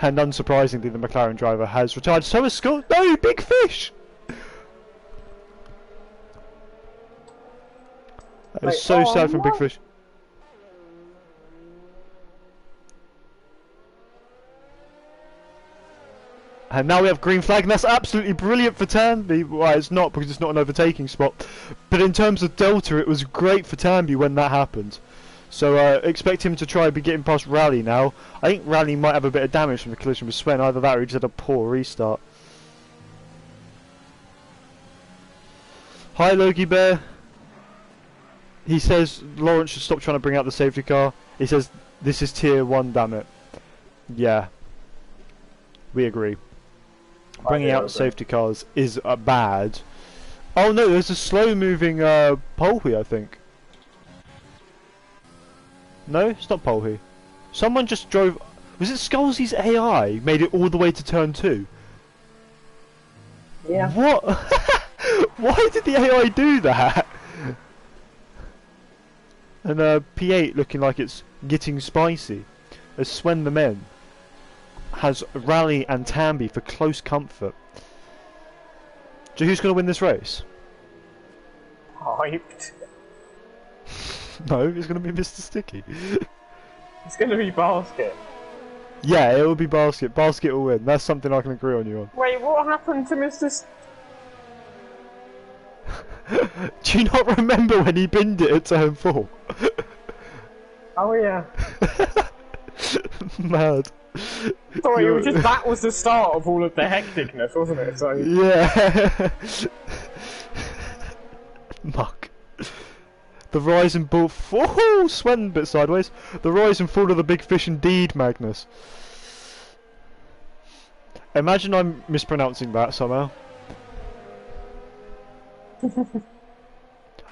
And unsurprisingly, the McLaren driver has retired. So has Scott. No, Big Fish. That was Wait, so oh, sad from Big no. Fish. And now we have green flag, and that's absolutely brilliant for Tanby. Well, it's not because it's not an overtaking spot, but in terms of Delta, it was great for Tanby when that happened. So expect him to try and be getting past Rally now. I think Rally might have a bit of damage from the collision with Sven. Either that or he just had a poor restart. Hi, Logie Bear. He says Lawrence should stop trying to bring out the safety car. He says this is tier 1, damn it. Yeah. We agree. Bringing out safety cars is bad. Oh no, there's a slow moving Polhi, I think. No, it's not Polhi. Someone just drove... Was it Skullsy's AI made it all the way to turn 2? Yeah. What? Why did the AI do that? And P8 looking like it's getting spicy. As Swen the Men has Rally and Tambi for close comfort. So who's going to win this race? Hyped. No, it's going to be Mr. Sticky. It's going to be Basket. Yeah, it will be Basket. Basket will win. That's something I can agree on you on. Wait, what happened to Mr. Do you not remember when he binned it at turn 4? Oh yeah. Mad. Sorry, it was just that was the start of all of the hecticness, wasn't it? So yeah. Muck. The rise and fall. Oh, Swen bit sideways. The rise and fall of the big fish indeed, Magnus. Imagine I'm mispronouncing that somehow.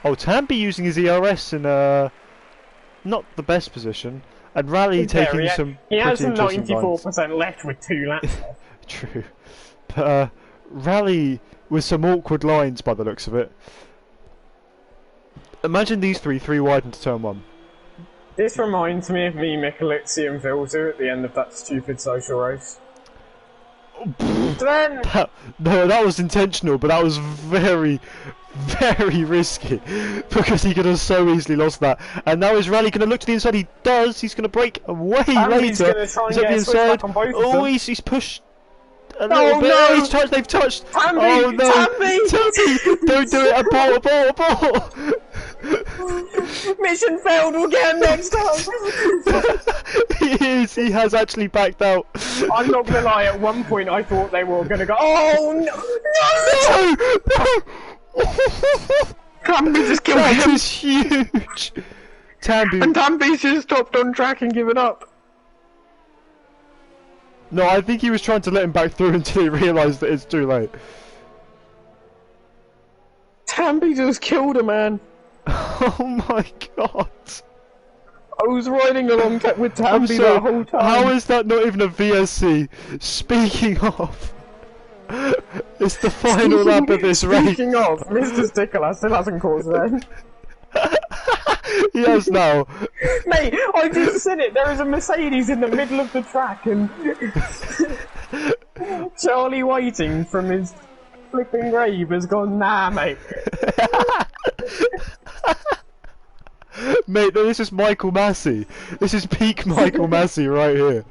Oh, Tambi using his ERS in not the best position, and Rally taking some. He has pretty interesting 94% left with 2 laps left. True, but Rally with some awkward lines by the looks of it. Imagine these three wide into turn 1. This reminds me of me, Michelizzi and Vilzu at the end of that stupid social race. Then... No, that was intentional, but that was very, very risky because he could have so easily lost that. And now is Rally going to look to the inside? He does. He's going to break away later. He's going to try and get a switch back on both of them. He's pushed a little bit. No! He's touched. They've touched. Tambi! Oh no! Tambi! Don't do it! Abort! Mission failed. We'll get him next time. He is. He has actually backed out. I'm not gonna lie. At one point, I thought they were gonna go. Oh no! No! Tambi just killed him. That is huge. Tambi. And Tambi's just stopped on track and given up. No, I think he was trying to let him back through until he realised that it's too late. Tambi just killed a man. Oh my god. I was riding along with Tambi the whole time. How is that not even a VSC? Speaking of, it's the final lap of this race. Speaking of, Mr. Stickler still hasn't caused that. He has now. Mate, I just said it. There is a Mercedes in the middle of the track and Charlie waiting from his flipping grave has gone, nah, mate. Mate, this is Michael Massey. This is peak Michael Massey right here.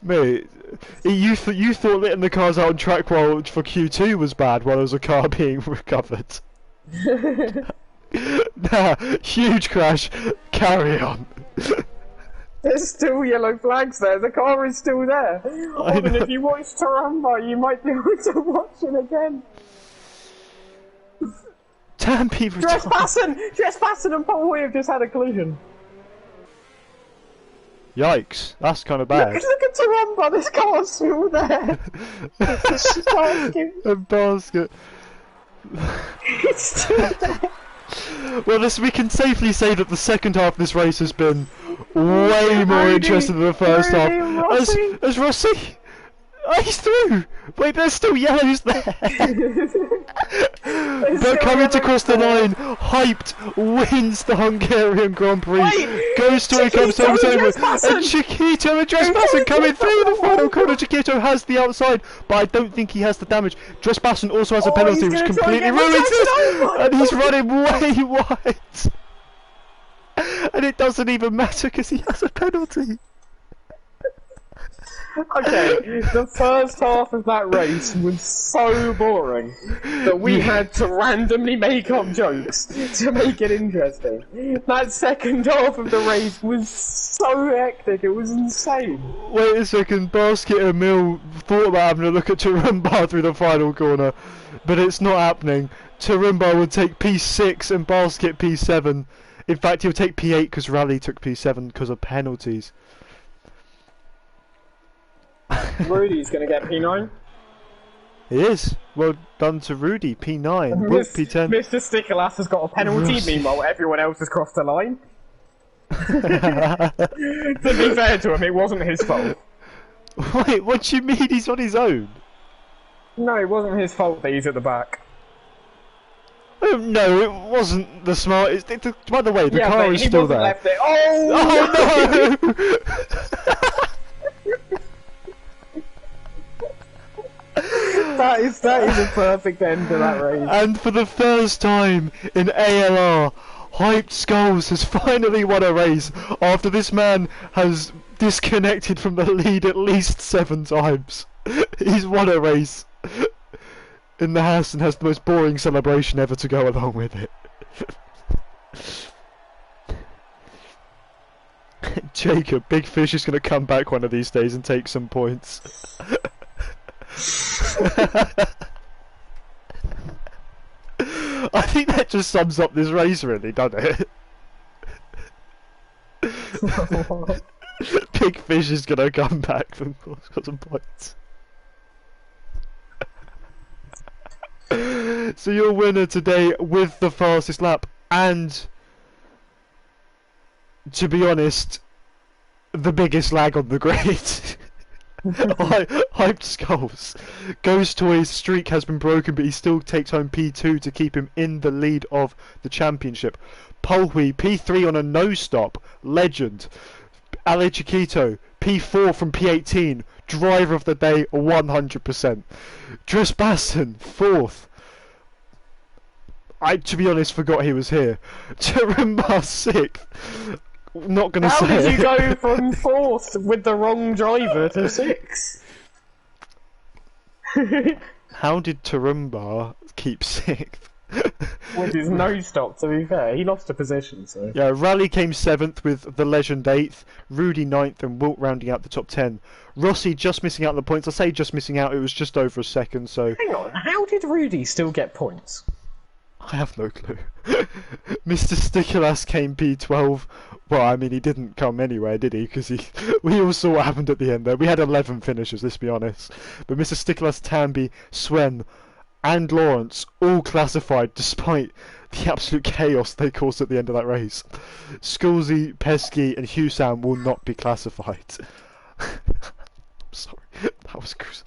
Mate, you thought letting the cars out on track while for Q2 was bad while there was a car being recovered. Nah, huge crash. Carry on. There's still yellow flags there. The car is still there. And if you watch Taramba, you might be able to watch it again. Tambi Trespassing and Paul have just had a collision. Yikes, that's kind of bad. Look at Taramba, this car's still there. A basket. It's still there. Well, we can safely say that the second half of this race has been way more interesting than the first half. As Rossi? Oh, he's through! Wait, there's still yellows there! But coming to cross the line, hyped, wins the Hungarian Grand Prix, goes to a comes over, and Chiquito and Trespassing coming through the final corner. Chiquito has the outside, but I don't think he has the damage. Trespassing also has a penalty, which completely ruins this, and he's running way wide. And it doesn't even matter because he has a penalty. Okay, the first half of that race was so boring that we had to randomly make up jokes to make it interesting. That second half of the race was so hectic, it was insane. Wait a second, Basket and Mill thought about having a look at Tarumba through the final corner, but it's not happening. Tarumba would take P6 and Basket P7. In fact, he would take P8 because Rally took P7 because of penalties. Rudy's gonna get P9. He is. Well done to Rudy, P9. Book P10. Mr. Stickerlass has got a penalty, meanwhile everyone else has crossed the line. To be fair to him, it wasn't his fault. Wait, what do you mean he's on his own? No, it wasn't his fault that he's at the back. No, it wasn't the smartest. By the way, the Yeah, car but is he still wasn't there. left it. Oh, Oh no! that is a perfect end to that race. And for the first time in ALR, Hyped Skulls has finally won a race after this man has disconnected from the lead at least 7 times. He's won a race in the house and has the most boring celebration ever to go along with it. Jacob, Big Fish is going to come back one of these days and take some points. I think that just sums up this race really, doesn't it? Big Fish is going to come back and got some points. So your winner today with the fastest lap, and to be honest, the biggest lag on the grid. Hyped Skulls. Ghost Toy's streak has been broken, but he still takes home P2 to keep him in the lead of the championship. Polhui, P3 on a no-stop. Legend. Ale Chiquito, P4 from P18. Driver of the day, 100%. Dresbasson, 4th. I, to be honest, forgot he was here. Tarumba, 6th. Not gonna How say did you it. go from 4th with the wrong driver to 6th? How did Tarumba keep 6th? With his no stop, to be fair. He lost a position, so. Yeah, Rally came 7th with the Legend 8th, Rudy 9th, and Wilt rounding out the top 10. Rossi just missing out on the points. I say just missing out, it was just over a second, so... Hang on, how did Rudy still get points? I have no clue. Mr. Stickerlass came P12. Well, I mean, he didn't come anywhere, did he? Because we all saw what happened at the end there. We had 11 finishers, let's be honest. But Mr. Stickerlass, Tamby, Swen, and Lawrence all classified despite the absolute chaos they caused at the end of that race. Skulzy, Pesky, and Husam will not be classified. Sorry, that was gross.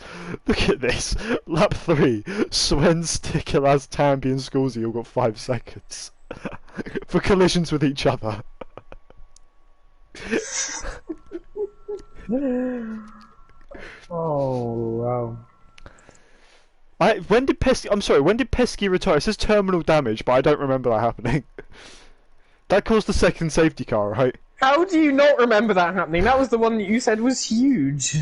Look at this. Lap 3. Swen, Stickerlass, Tamby, and Skulzy all got 5 seconds for collisions with each other. Oh, wow. When did Pesky retire? It says terminal damage, but I don't remember that happening. That caused the second safety car, right? How do you not remember that happening? That was the one that you said was huge.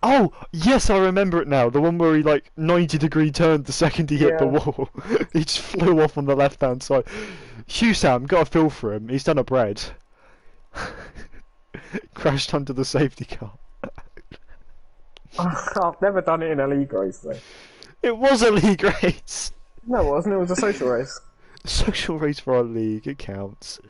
Oh, yes, I remember it now. The one where he, 90-degree turned the second he hit the wall. He just flew off on the left-hand side. Husam, got a feel for him. He's done a bread. Crashed under the safety car. I've never done it in a league race, though. It was a league race. No, it wasn't. It was a social race. Social race for our league. It counts.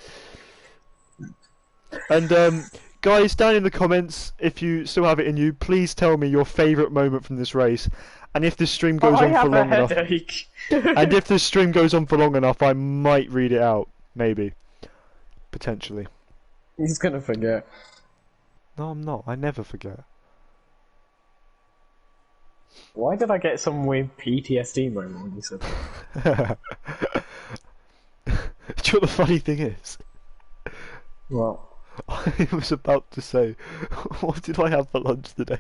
And, guys, down in the comments, if you still have it in you, please tell me your favourite moment from this race. And if this stream goes on for long enough, and if this stream goes on for long enough, I might read it out. Maybe. Potentially. He's gonna forget. No, I'm not. I never forget. Why did I get some weird PTSD moment when you said that? Do you know what the funny thing is? Well, I was about to say, what did I have for lunch today?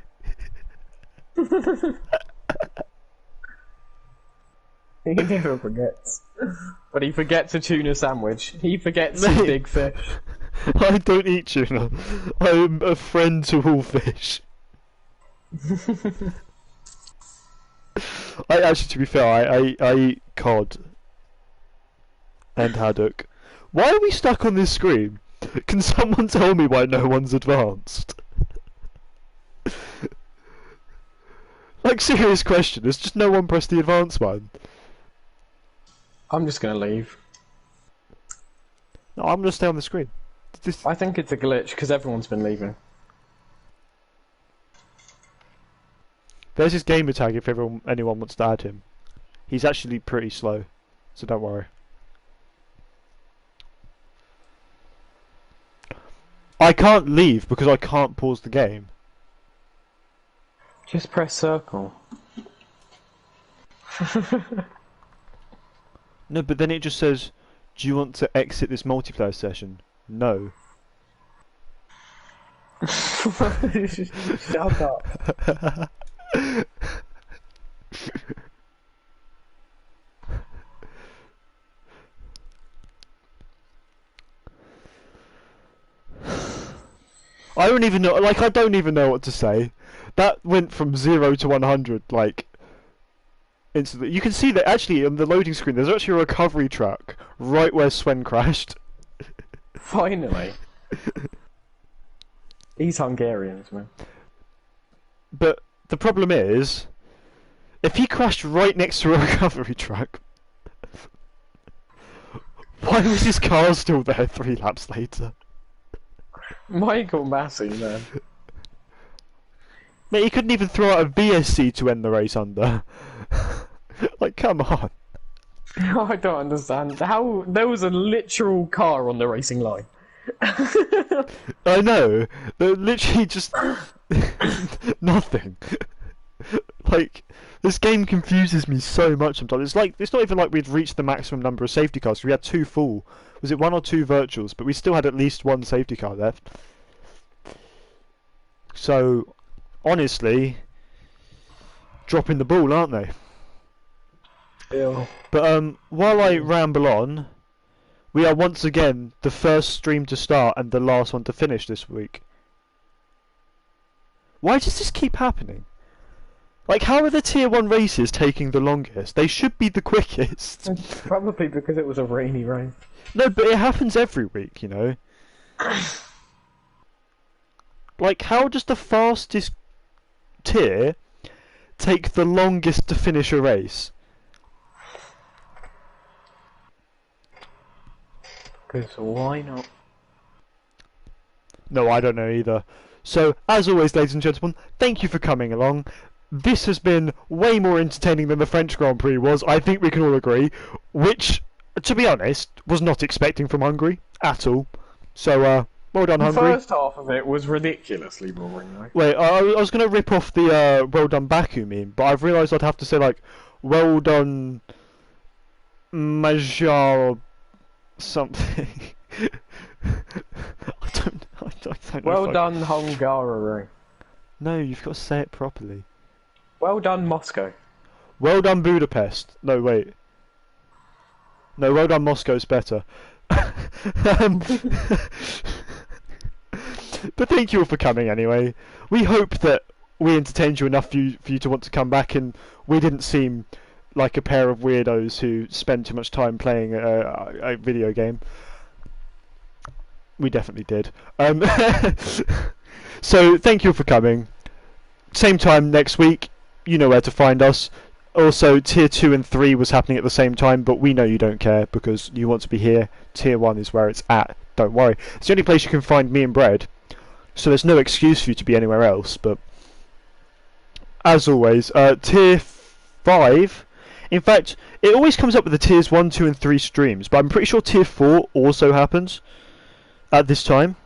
he never forgets. But he forgets a tuna sandwich. He forgets Mate. a big fish. I don't eat tuna. I'm a friend to all fish. Actually, to be fair, I eat cod and haddock. Why are we stuck on this screen? Can someone tell me why no one's advanced? Like, serious question. There's just no one pressed the advance button. I'm just gonna leave. No, I'm gonna stay on the screen. I think it's a glitch because everyone's been leaving. There's his gamer tag if anyone wants to add him. He's actually pretty slow, so don't worry. I can't leave because I can't pause the game. Just press circle. No, but then it just says, do you want to exit this multiplayer session? No. Shut up. I don't even know, like, I don't even know what to say. That went from 0 to 100, like, instantly. You can see that actually on the loading screen there's actually a recovery track right where Sven crashed. Finally. He's Hungarians, man. But the problem is, if he crashed right next to a recovery track, why was his car still there 3 laps later? Michael Massey, man. Mate, he couldn't even throw out a VSC to end the race under. Like, come on. I don't understand. How there was a literal car on the racing line. I know. They're literally just nothing. Like, this game confuses me so much sometimes. It's like, it's not even like we'd reached the maximum number of safety cars. We had 2 full. Was it 1 or 2 virtuals? But we still had at least 1 safety car left. So, honestly, dropping the ball, aren't they? Ew. But while I ramble on, we are once again the first stream to start and the last one to finish this week. Why does this keep happening? Like, how are the tier 1 races taking the longest? They should be the quickest. Probably because it was a rainy race. No, but it happens every week, you know. Like, how does the fastest tier take the longest to finish a race? Because why not? No, I don't know either. So, as always, ladies and gentlemen, thank you for coming along. This has been way more entertaining than the French Grand Prix was, I think we can all agree, which, to be honest, was not expecting from Hungary at all. So, well done, Hungary. The first half of it was ridiculously boring, though. Wait, I was going to rip off the well done Baku meme, but I've realised I'd have to say, like, well done Major something. I don't know. Well done, Hungary. No, you've got to say it properly. Well done, Moscow. Well done, Budapest. No, wait. No, well done, Moscow's better. But thank you all for coming anyway. We hope that we entertained you enough for you to want to come back, and we didn't seem like a pair of weirdos who spend too much time playing a video game. We definitely did. So thank you all for coming. Same time next week. You know where to find us. Also, Tier 2 and 3 was happening at the same time, but we know you don't care because you want to be here. Tier 1 is where it's at. Don't worry. It's the only place you can find me and Bread. So there's no excuse for you to be anywhere else. But as always, Tier 5... In fact, it always comes up with the Tiers 1, 2 and 3 streams, but I'm pretty sure Tier 4 also happens at this time.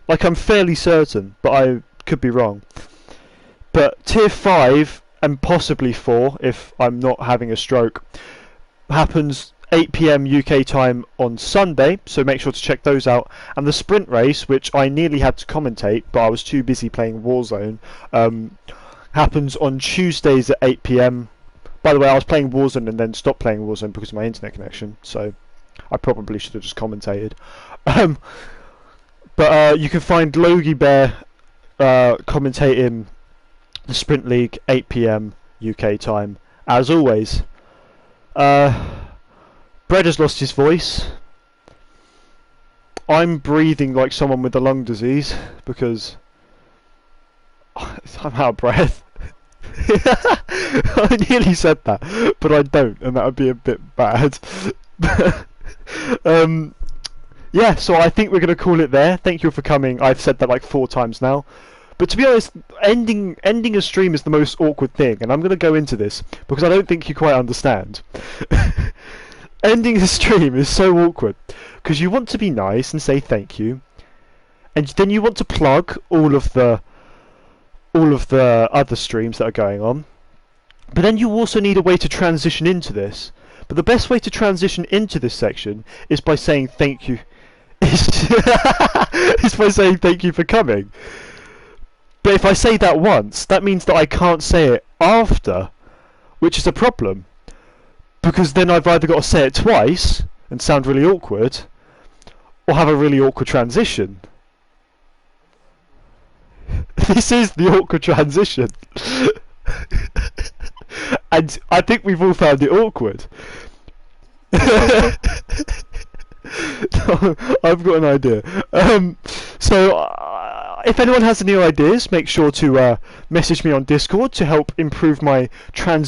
Like, I'm fairly certain, but I could be wrong. But Tier 5, and possibly 4, if I'm not having a stroke, happens 8 PM UK time on Sunday, so make sure to check those out. And the sprint race, which I nearly had to commentate, but I was too busy playing Warzone, happens on Tuesdays at 8 PM. By the way, I was playing Warzone and then stopped playing Warzone because of my internet connection, so I probably should have just commentated. But you can find Logie Bear commentating the Sprint League, 8 p.m. UK time. As always, Brett has lost his voice. I'm breathing like someone with a lung disease because I'm out of breath. I nearly said that, but I don't, and that would be a bit bad. Yeah, so I think we're going to call it there. Thank you for coming. I've said that like 4 times now. But to be honest, ending a stream is the most awkward thing, and I'm going to go into this because I don't think you quite understand. Ending a stream is so awkward because you want to be nice and say thank you, and then you want to plug all of the other streams that are going on. But then you also need a way to transition into this. But the best way to transition into this section is by saying thank you. Is by saying thank you for coming. But if I say that once, that means that I can't say it after, which is a problem. Because then I've either got to say it twice and sound really awkward, or have a really awkward transition. This is the awkward transition. And I think we've all found it awkward. I've got an idea. If anyone has any ideas, make sure to message me on Discord to help improve my